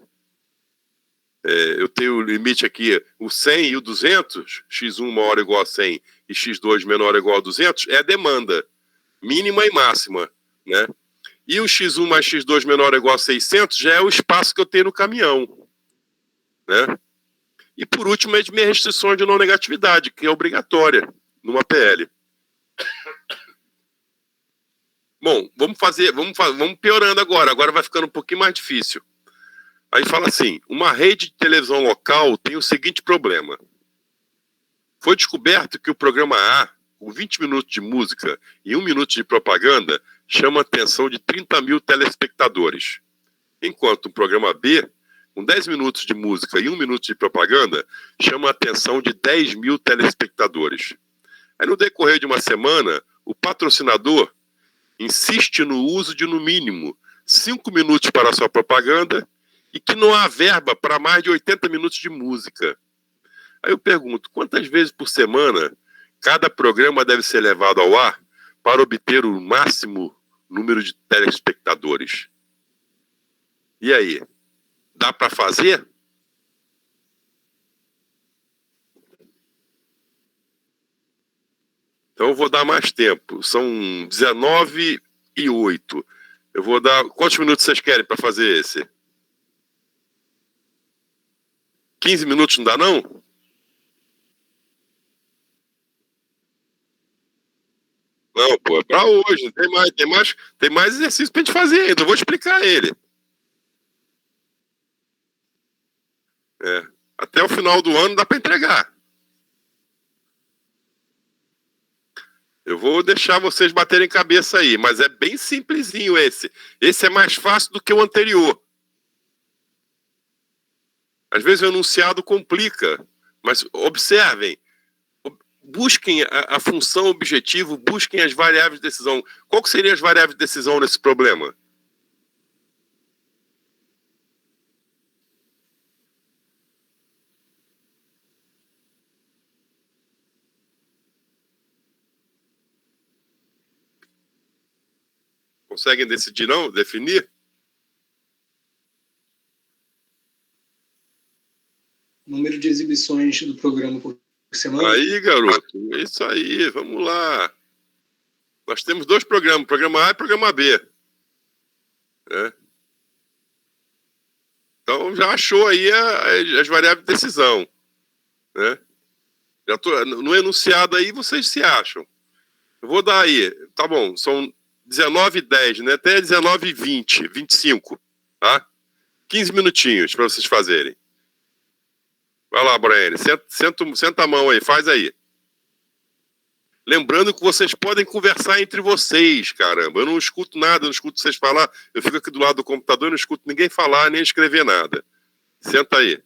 Eu tenho o limite aqui, o 100 e o 200, x1 maior ou igual a 100 e x2 menor ou igual a 200, é a demanda mínima e máxima, né? E o x1 mais x2 menor ou igual a 600 já é o espaço que eu tenho no caminhão, né? E por último, é de minha restrição de não negatividade, que é obrigatória numa PL. Bom, vamos piorando agora. Agora vai ficando um pouquinho mais difícil. Aí fala assim: uma rede de televisão local tem o seguinte problema. Foi descoberto que o programa A, com 20 minutos de música e 1 minuto de propaganda, chama a atenção de 30.000 telespectadores. Enquanto o programa B, com 10 minutos de música e 1 minuto de propaganda, chama a atenção de 10.000 telespectadores. Aí no decorrer de uma semana, o patrocinador insiste no uso de, no mínimo, 5 minutos para a sua propaganda e que não há verba para mais de 80 minutos de música. Aí eu pergunto, quantas vezes por semana cada programa deve ser levado ao ar para obter o máximo número de telespectadores? E aí? Dá para fazer? Então eu vou dar mais tempo. São 19h08. Eu vou dar... Quantos minutos vocês querem para fazer esse? 15 minutos não dá, não? Não, pô, é pra hoje. Tem mais exercício pra gente fazer ainda. Eu vou explicar ele. Até o final do ano dá pra entregar. Eu vou deixar vocês baterem cabeça aí, mas é bem simplesinho esse. Esse é mais fácil do que o anterior. Às vezes o enunciado complica, mas observem. Busquem a função objetivo, busquem as variáveis de decisão. Qual que seriam as variáveis de decisão nesse problema? Conseguem decidir, não? Definir? Número de exibições do programa por semana. Aí, garoto, é isso aí, vamos lá. Nós temos 2 programas, programa A e programa B. Então já achou aí as variáveis de decisão. Né? No enunciado aí vocês se acham. Eu vou dar aí, tá bom, são 19h10, né? Até 19h20, 25, tá? 15 minutinhos para vocês fazerem. Vai lá, Brian, senta a mão aí, faz aí. Lembrando que vocês podem conversar entre vocês, caramba. Eu não escuto nada, não escuto vocês falar. Eu fico aqui do lado do computador e não escuto ninguém falar, nem escrever nada. Senta aí.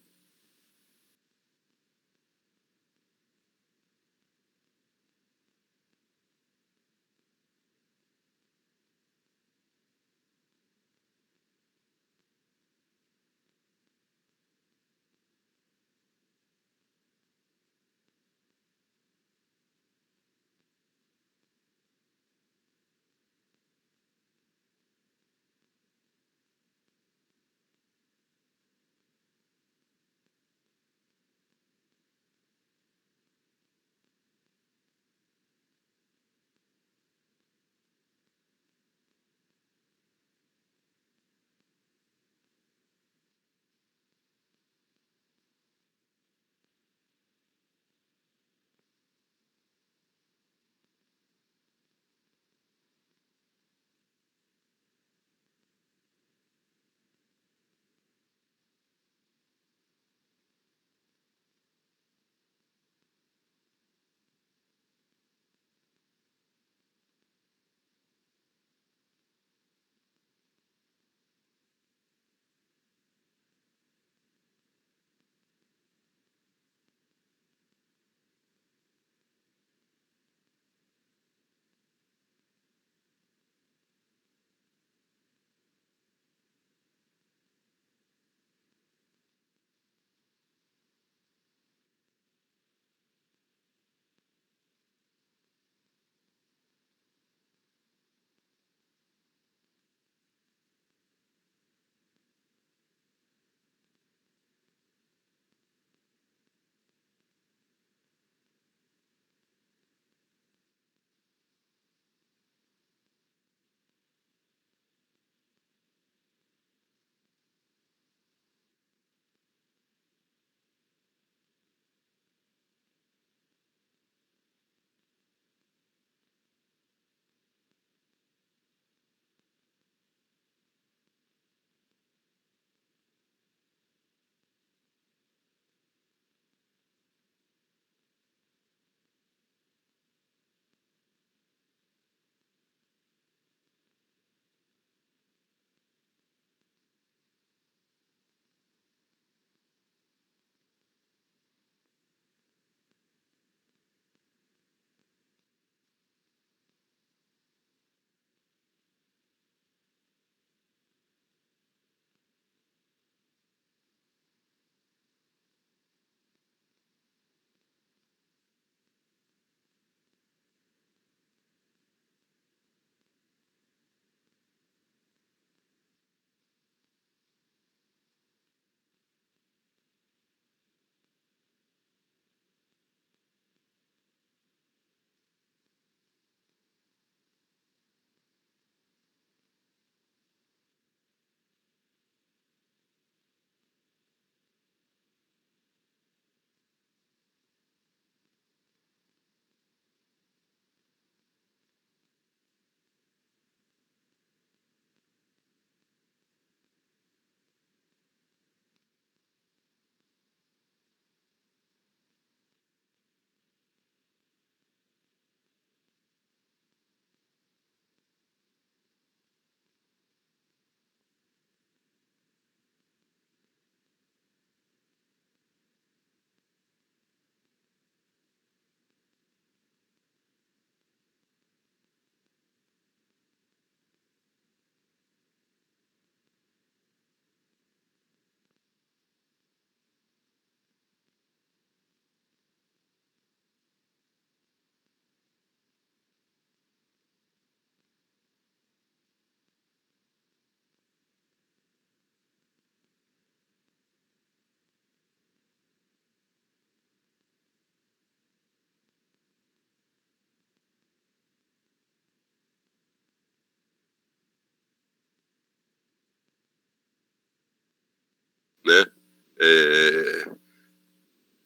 né?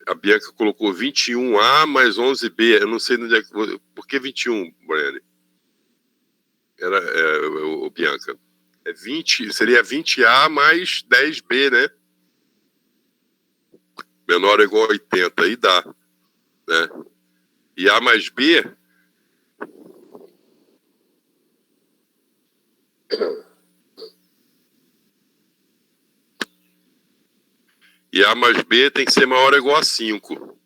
A Bianca colocou 21A mais 11B. Eu não sei onde é que... Por que 21, Briane? Bianca. Seria 20A mais 10B, né? Menor ou igual a 80. Aí dá, né? E A mais B... E A mais B tem que ser maior ou igual a 5.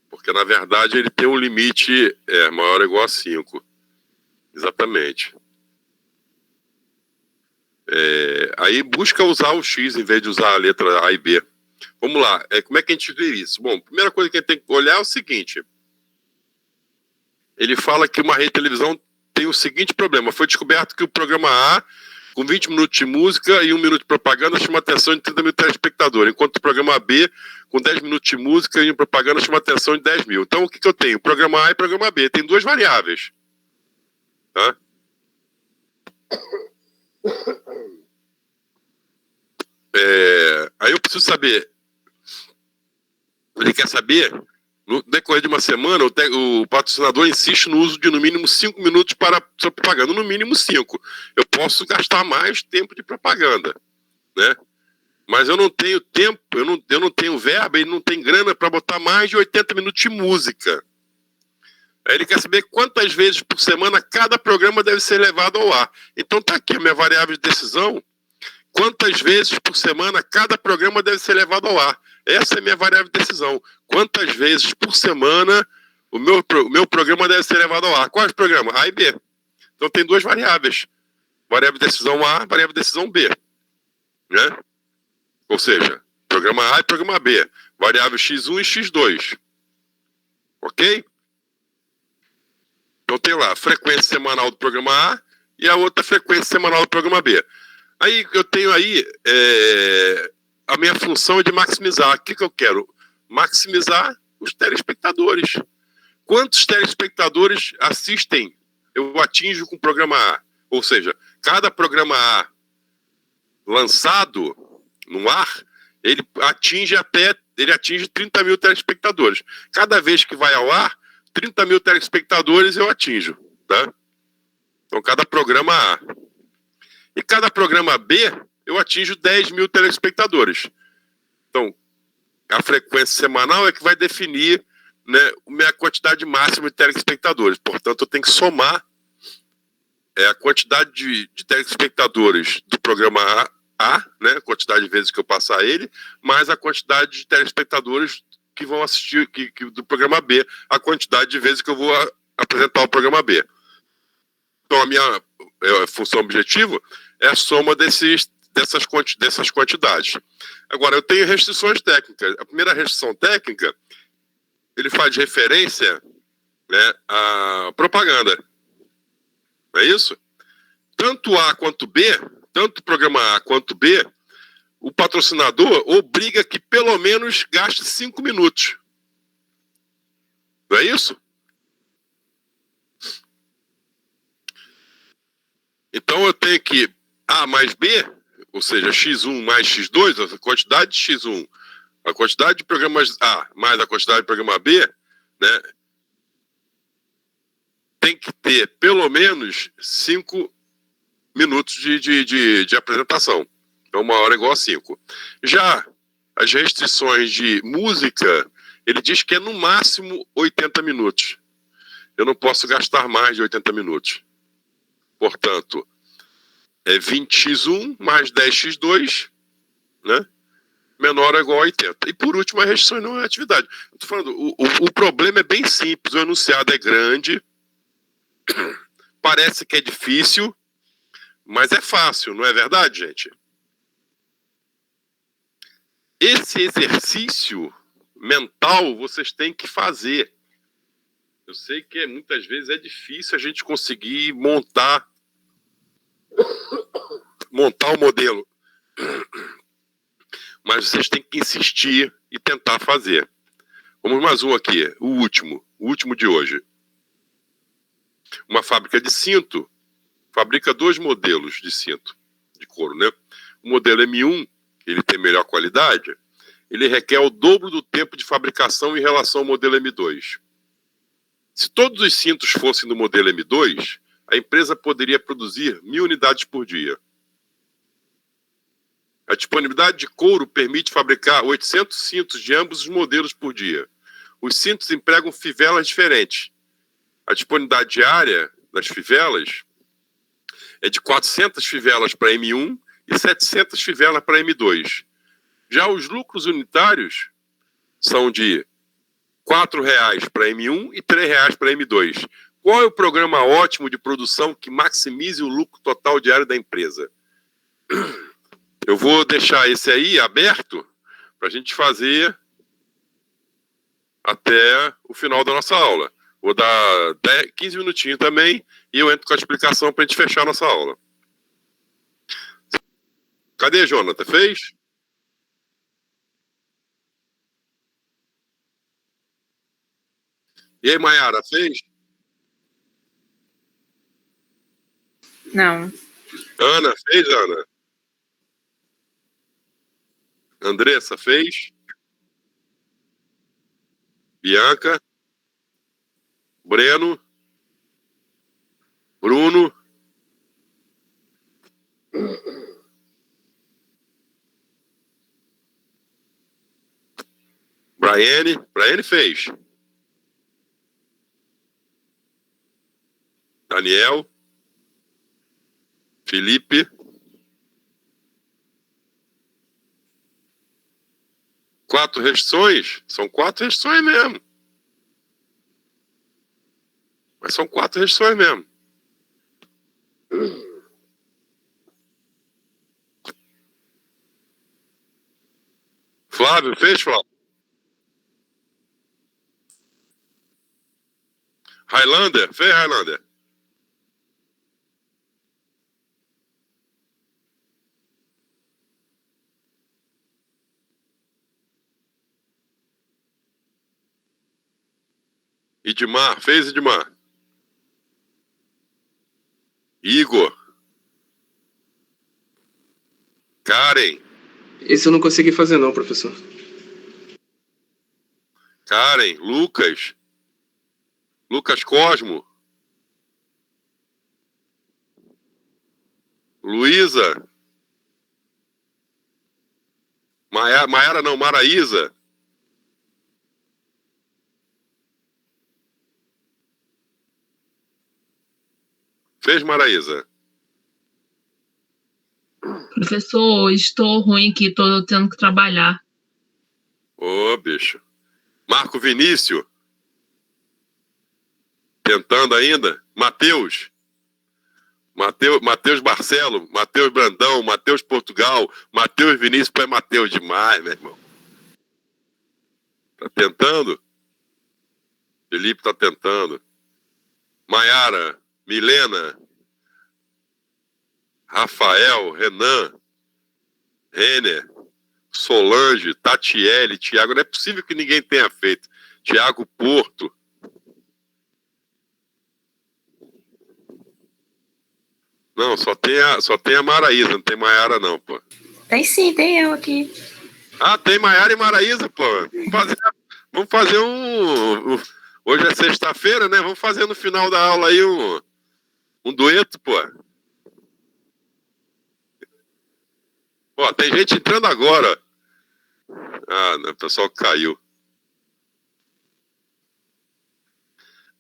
Porque, na verdade, ele tem um limite maior ou igual a 5. Exatamente. Aí busca usar o X em vez de usar a letra A e B. Vamos lá. Como é que a gente vê isso? Bom, a primeira coisa que a gente tem que olhar é o seguinte. Ele fala que uma rede de televisão tem o seguinte problema. Foi descoberto que o programa A, com 20 minutos de música e 1 minuto de propaganda, chama a atenção de 30 mil telespectadores, enquanto o programa B, com 10 minutos de música e propaganda, chama a atenção de 10 mil. Então, o que eu tenho? Programa A e programa B. Tem duas variáveis. Tá? Aí eu preciso saber. Ele quer saber, no decorrer de uma semana, o patrocinador insiste no uso de no mínimo 5 minutos para sua propaganda. No mínimo 5. Eu posso gastar mais tempo de propaganda, né? Mas eu não tenho tempo, eu não tenho verba e não tenho grana para botar mais de 80 minutos de música. Aí ele quer saber quantas vezes por semana cada programa deve ser levado ao ar. Então tá aqui a minha variável de decisão. Quantas vezes por semana cada programa deve ser levado ao ar? Essa é a minha variável de decisão. Quantas vezes por semana o meu programa deve ser levado ao ar? Quais programas? A e B. Então tem duas variáveis. Variável de decisão A, variável de decisão B. Né? Ou seja, programa A e programa B. Variável X1 e X2. Ok? Então tem lá a frequência semanal do programa A e a outra frequência semanal do programa B. Aí eu tenho aí a minha função é de maximizar. O que eu quero? Maximizar os telespectadores. Quantos telespectadores assistem eu atinjo com o programa A? Ou seja, cada programa A lançado no ar, ele atinge 30 mil telespectadores. Cada vez que vai ao ar, 30 mil telespectadores eu atinjo, tá? Então, cada programa A. E cada programa B, eu atinjo 10 mil telespectadores. Então, a frequência semanal é que vai definir, né, a minha quantidade máxima de telespectadores. Portanto, eu tenho que somar a quantidade de telespectadores do programa A, né, a quantidade de vezes que eu passar ele, mais a quantidade de telespectadores que vão assistir do programa B, a quantidade de vezes que eu vou apresentar o programa B. Então, a minha função objetivo é a soma dessas quantidades. Agora, eu tenho restrições técnicas. A primeira restrição técnica, ele faz referência, né, à propaganda. Não é isso? Tanto A quanto B, tanto o programa A quanto B, o patrocinador obriga que pelo menos gaste 5 minutos. Não é isso? Então eu tenho que A mais B, ou seja, X1 mais X2, a quantidade de X1, a quantidade de programas A mais a quantidade de programa B, né, tem que ter pelo menos 5 minutos de apresentação. Então, 1 hora igual a 5. Já as restrições de música, ele diz que é no máximo 80 minutos. Eu não posso gastar mais de 80 minutos. Portanto, é 20x1 mais 10x2, né? Menor ou igual a 80. E por último, a restrição não é atividade. Eu tô falando, o problema é bem simples, o enunciado é grande, parece que é difícil, mas é fácil, não é verdade, gente? Esse exercício mental vocês têm que fazer. Eu sei que muitas vezes é difícil a gente conseguir montar o modelo. Mas vocês têm que insistir e tentar fazer. Vamos mais um aqui, o último de hoje. Uma fábrica de cinto fabrica 2 modelos de cinto. de couro, né? O modelo M1, ele tem melhor qualidade, ele requer o dobro do tempo de fabricação em relação ao modelo M2. Se todos os cintos fossem do modelo M2, a empresa poderia produzir 1.000 unidades por dia. A disponibilidade de couro permite fabricar 800 cintos de ambos os modelos por dia. Os cintos empregam fivelas diferentes. A disponibilidade diária das fivelas é de 400 fivelas para M1 e 700 fivelas para M2. Já os lucros unitários são de R$ 4,00 para M1 e R$ 3,00 para M2. Qual é o programa ótimo de produção que maximize o lucro total diário da empresa? Eu vou deixar esse aí aberto para a gente fazer até o final da nossa aula. Vou dar 15 minutinhos também e eu entro com a explicação para a gente fechar a nossa aula. Cadê, Jonathan? Fez? E aí, Mayara, fez? Não. Ana, fez, Ana? Andressa, fez? Bianca? Breno? Bruno? Briane fez. Daniel? Felipe? Quatro restrições? São 4 restrições mesmo. Mas são 4 restrições mesmo. Flávio, fez, Flávio? Highlander, fez, Highlander? Edmar, fez, Edmar? Igor? Karen? Esse eu não consegui fazer não, professor. Karen? Lucas? Lucas Cosmo? Luísa? Maiara não, Maraísa? Fez, Maraísa? Professor, estou ruim aqui, estou tendo que trabalhar. Ô, bicho. Marco Vinícius? Tentando ainda? Matheus? Matheus Barcelo? Matheus Brandão? Matheus Portugal? Matheus Vinícius? Pô, é Matheus demais, meu irmão. Tá tentando? Felipe tá tentando. Maiara? Milena? Rafael? Renan? Renner? Solange? Tatiele? Tiago? Não é possível que ninguém tenha feito. Tiago Porto? Não, só tem a Maraísa, não tem Maiara não, pô. Tem sim, tem eu aqui. Ah, tem Maiara e Maraísa, pô. Vamos fazer hoje é sexta-feira, né? Vamos fazer no final da aula aí um dueto, pô. Ó, tem gente entrando agora. Ah, não, o pessoal caiu.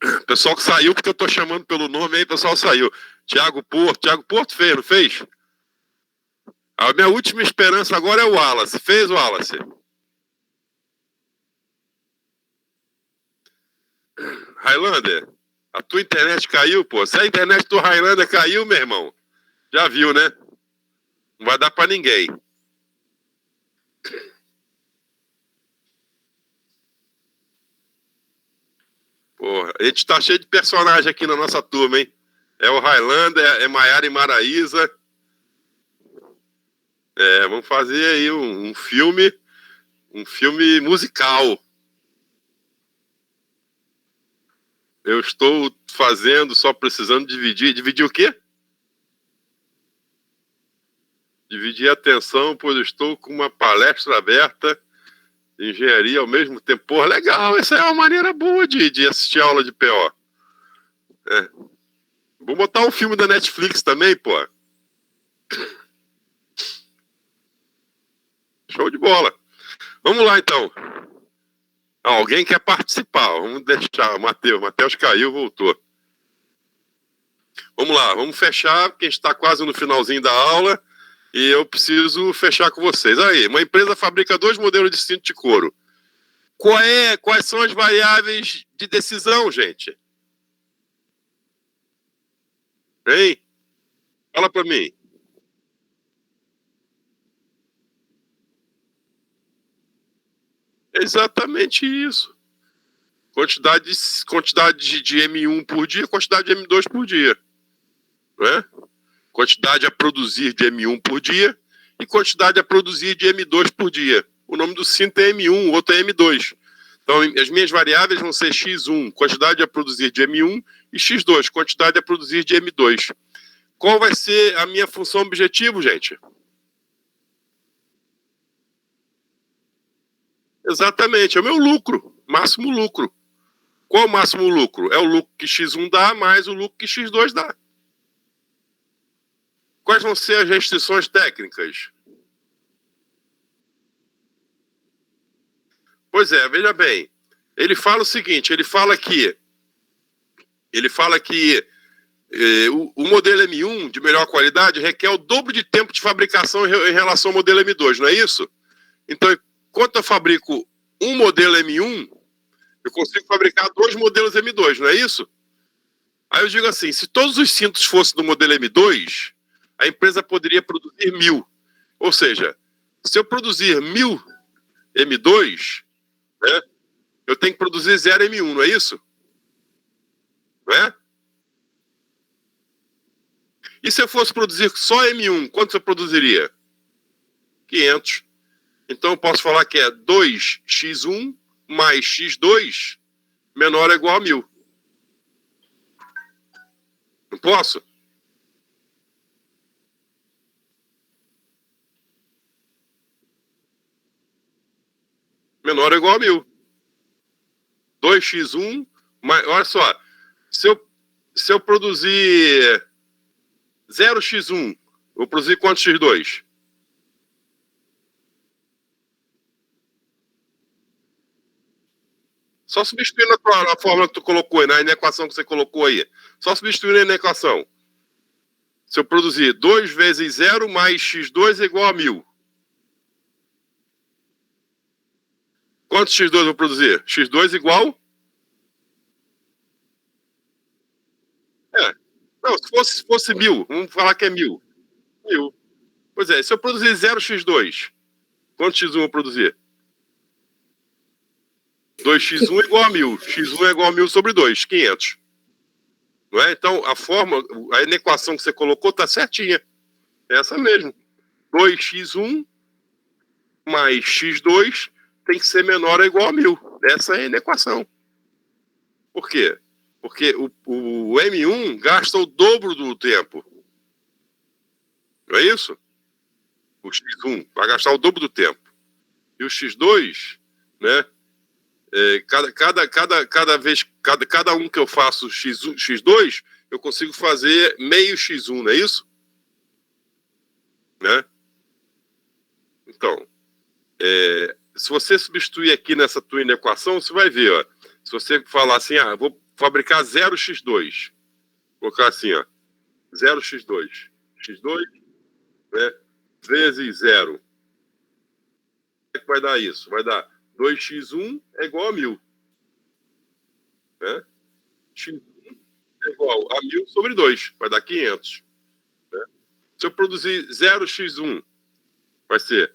O pessoal que saiu, porque eu tô chamando pelo nome aí, o pessoal saiu. Tiago Porto fez, não fez? A minha última esperança agora é o Wallace. Fez, Wallace? Highlander, a tua internet caiu, pô. Se a internet do Highlander caiu, meu irmão, já viu, né? Não vai dar pra ninguém. Porra, a gente tá cheio de personagem aqui na nossa turma, hein? É o Highlander, é Maiara e Maraísa. É, vamos fazer aí um filme musical. Eu estou fazendo, só precisando dividir. Dividir o quê? Dividir a atenção, pois eu estou com uma palestra aberta de engenharia ao mesmo tempo. Porra, legal, essa é uma maneira boa de assistir a aula de PO. É. Vou botar um filme da Netflix também, pô. Show de bola. Vamos lá, então. Alguém quer participar? Vamos deixar. Matheus caiu, voltou. Vamos lá, vamos fechar, porque a gente está quase no finalzinho da aula e eu preciso fechar com vocês. Aí, uma empresa fabrica 2 modelos de cinto de couro. Quais são as variáveis de decisão, gente? Hein? Fala para mim. É exatamente isso. Quantidade de M1 por dia, quantidade de M2 por dia. Não é? Quantidade a produzir de M1 por dia e quantidade a produzir de M2 por dia. O nome do cinto é M1, o outro é M2. Então, as minhas variáveis vão ser X1, quantidade a produzir de M1, e X2, quantidade a produzir de M2. Qual vai ser a minha função objetivo, gente? Exatamente, é o meu lucro, máximo lucro. Qual o máximo lucro? É o lucro que X1 dá mais o lucro que X2 dá. Quais vão ser as restrições técnicas? Pois é, veja bem. Ele fala o seguinte, ele fala que o modelo M1 de melhor qualidade requer o dobro de tempo de fabricação em relação ao modelo M2, não é isso? Então, enquanto eu fabrico um modelo M1, eu consigo fabricar 2 modelos M2, não é isso? Aí eu digo assim, se todos os cintos fossem do modelo M2, a empresa poderia produzir 1000. Ou seja, se eu produzir 1000 M2, né, eu tenho que produzir 0 M1, não é isso? Não é? E se eu fosse produzir só M1, quanto eu produziria? 500. Então eu posso falar que é 2x1 mais x2 menor ou igual a 1000. Não posso? Menor ou igual a 1000. 2x1 mais... Olha só. Se eu produzir 0x1, vou produzir quanto x2? Só substituir na fórmula que tu colocou aí, na equação que você colocou aí. Só substituir aí na equação. Se eu produzir 2 vezes 0 mais x2 é igual a 1000. Quanto x2 eu vou produzir? x2 igual? Não, se fosse 1000, vamos falar que é 1000. 1000. Pois é, se eu produzir 0x2, quanto x1 eu vou produzir? 2x1 é igual a 1000. x1 é igual a 1000 sobre 2, 500. Não é? Então, a equação que você colocou está certinha. É essa mesmo. 2x1 mais x2 tem que ser menor ou igual a 1000. Essa é a equação. Por quê? Porque o M1 gasta o dobro do tempo. Não é isso? O X1 vai gastar o dobro do tempo. E o X2, né? Cada um que eu faço X1, X2, eu consigo fazer meio X1, não é isso? Né? Então, se você substituir aqui nessa tua equação, você vai ver, ó, se você falar assim, vou fabricar 0x2, vou colocar assim, ó, 0x2, x2, né, vezes 0. O que vai dar isso? Vai dar 2x1 é igual a 1000. Né? X1 é igual a 1000 sobre 2, vai dar 500. Né? Se eu produzir 0x1, vai ser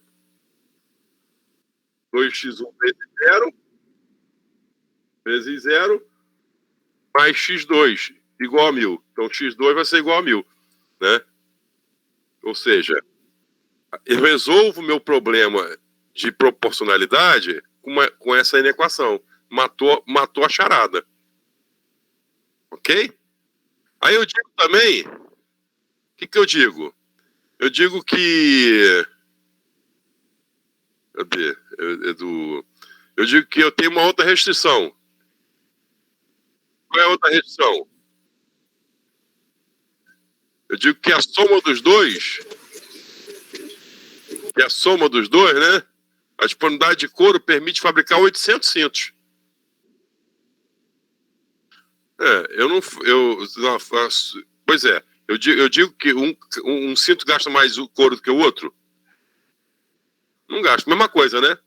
2x1 vezes 0 mais x2 igual a 1000. Então, x2 vai ser igual a 1000. Né? Ou seja, eu resolvo o meu problema de proporcionalidade com essa equação. Matou a charada. Ok? Aí eu digo também, o que eu digo? Eu digo que... Cadê? Eu digo que eu tenho uma outra restrição. Qual é a outra restrição? Eu digo que a soma dos dois... Que a soma dos dois, né? A disponibilidade de couro permite fabricar 800 cintos. Pois é, eu digo que um cinto gasta mais o couro do que o outro. Não gasta, mesma coisa, né?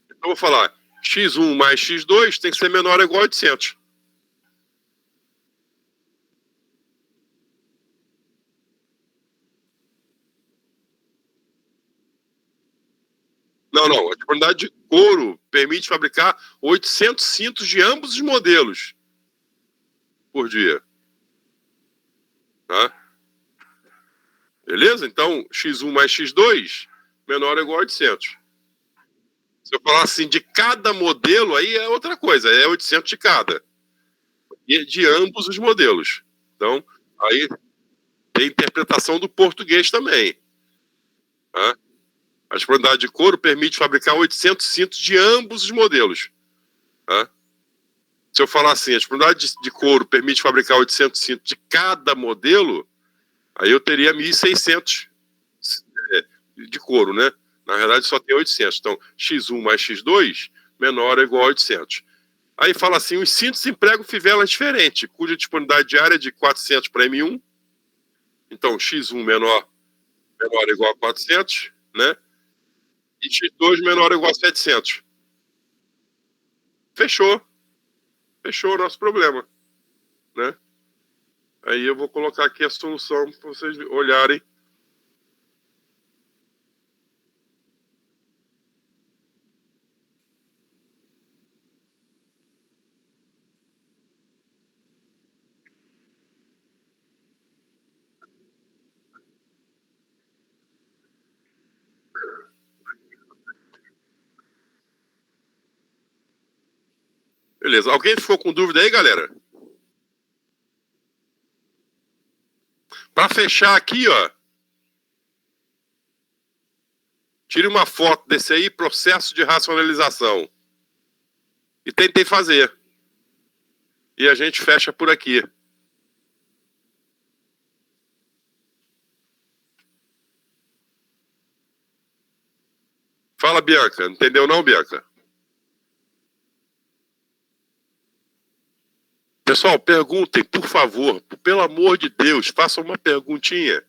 Então eu vou falar, x1 mais x2 tem que ser menor ou igual a 800. Não, a disponibilidade de couro permite fabricar 800 cintos de ambos os modelos por dia. Tá? Beleza? Então, x1 mais x2 menor ou igual a 800. Se eu falar assim, de cada modelo, aí é outra coisa, é 800 de cada. E de ambos os modelos. Então, aí tem interpretação do português também. Tá? A disponibilidade de couro permite fabricar 800 cintos de ambos os modelos. Tá? Se eu falar assim, a disponibilidade de couro permite fabricar 800 cintos de cada modelo, aí eu teria 1.600 de couro, né? Na verdade, só tem 800. Então, x1 mais x2 menor ou igual a 800. Aí fala assim, os cintos empregam fivelas diferentes, cuja disponibilidade diária é de 400 para M1. Então, x1 menor ou igual a 400, né? E x2 menor ou igual a 700. Fechou o nosso problema, né? Aí eu vou colocar aqui a solução para vocês olharem. Beleza. Alguém ficou com dúvida aí, galera? Para fechar aqui, ó. Tire uma foto desse aí, processo de racionalização. E tentei fazer. E a gente fecha por aqui. Fala, Bianca. Entendeu não, Bianca? Pessoal, perguntem, por favor. Pelo amor de Deus, façam uma perguntinha.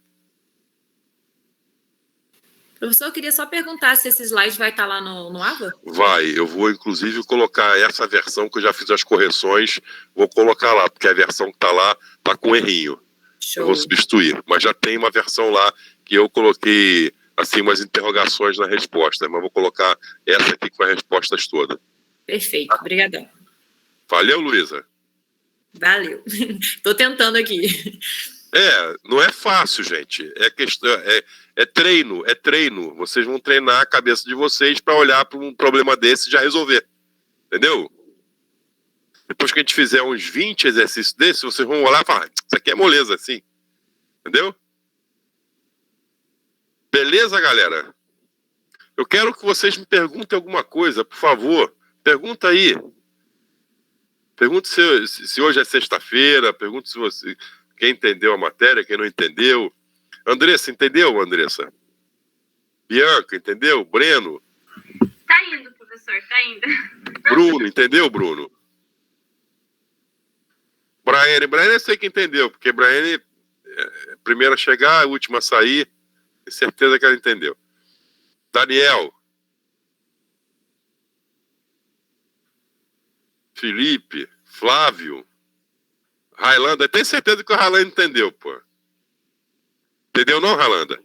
Professor, eu queria só perguntar se esse slide vai estar lá no AVA? Vai, eu vou inclusive colocar essa versão que eu já fiz as correções, vou colocar lá, porque a versão que está lá está com errinho. Show. Eu vou substituir, mas já tem uma versão lá que eu coloquei assim umas interrogações na resposta, mas vou colocar essa aqui com as respostas todas. Perfeito, obrigadão. Valeu, Luísa? Valeu. Estou tentando aqui. Não é fácil, gente. É treino. Vocês vão treinar a cabeça de vocês para olhar para um problema desse e já resolver. Entendeu? Depois que a gente fizer uns 20 exercícios desses, vocês vão olhar e falar, isso aqui é moleza, assim. Entendeu? Beleza, galera? Eu quero que vocês me perguntem alguma coisa, por favor. Pergunta aí. Pergunte se hoje é sexta-feira, pergunte se você... Quem entendeu a matéria, quem não entendeu. Andressa, entendeu, Andressa? Bianca, entendeu? Breno? Tá indo, professor, tá indo. Bruno, entendeu, Bruno? Braiane eu sei que entendeu, porque Braiane é a primeira a chegar, a última a sair. Tenho certeza que ela entendeu. Daniel. Felipe. Flávio. Railanda, tenho certeza que o Railanda entendeu, pô. Entendeu não, Railanda?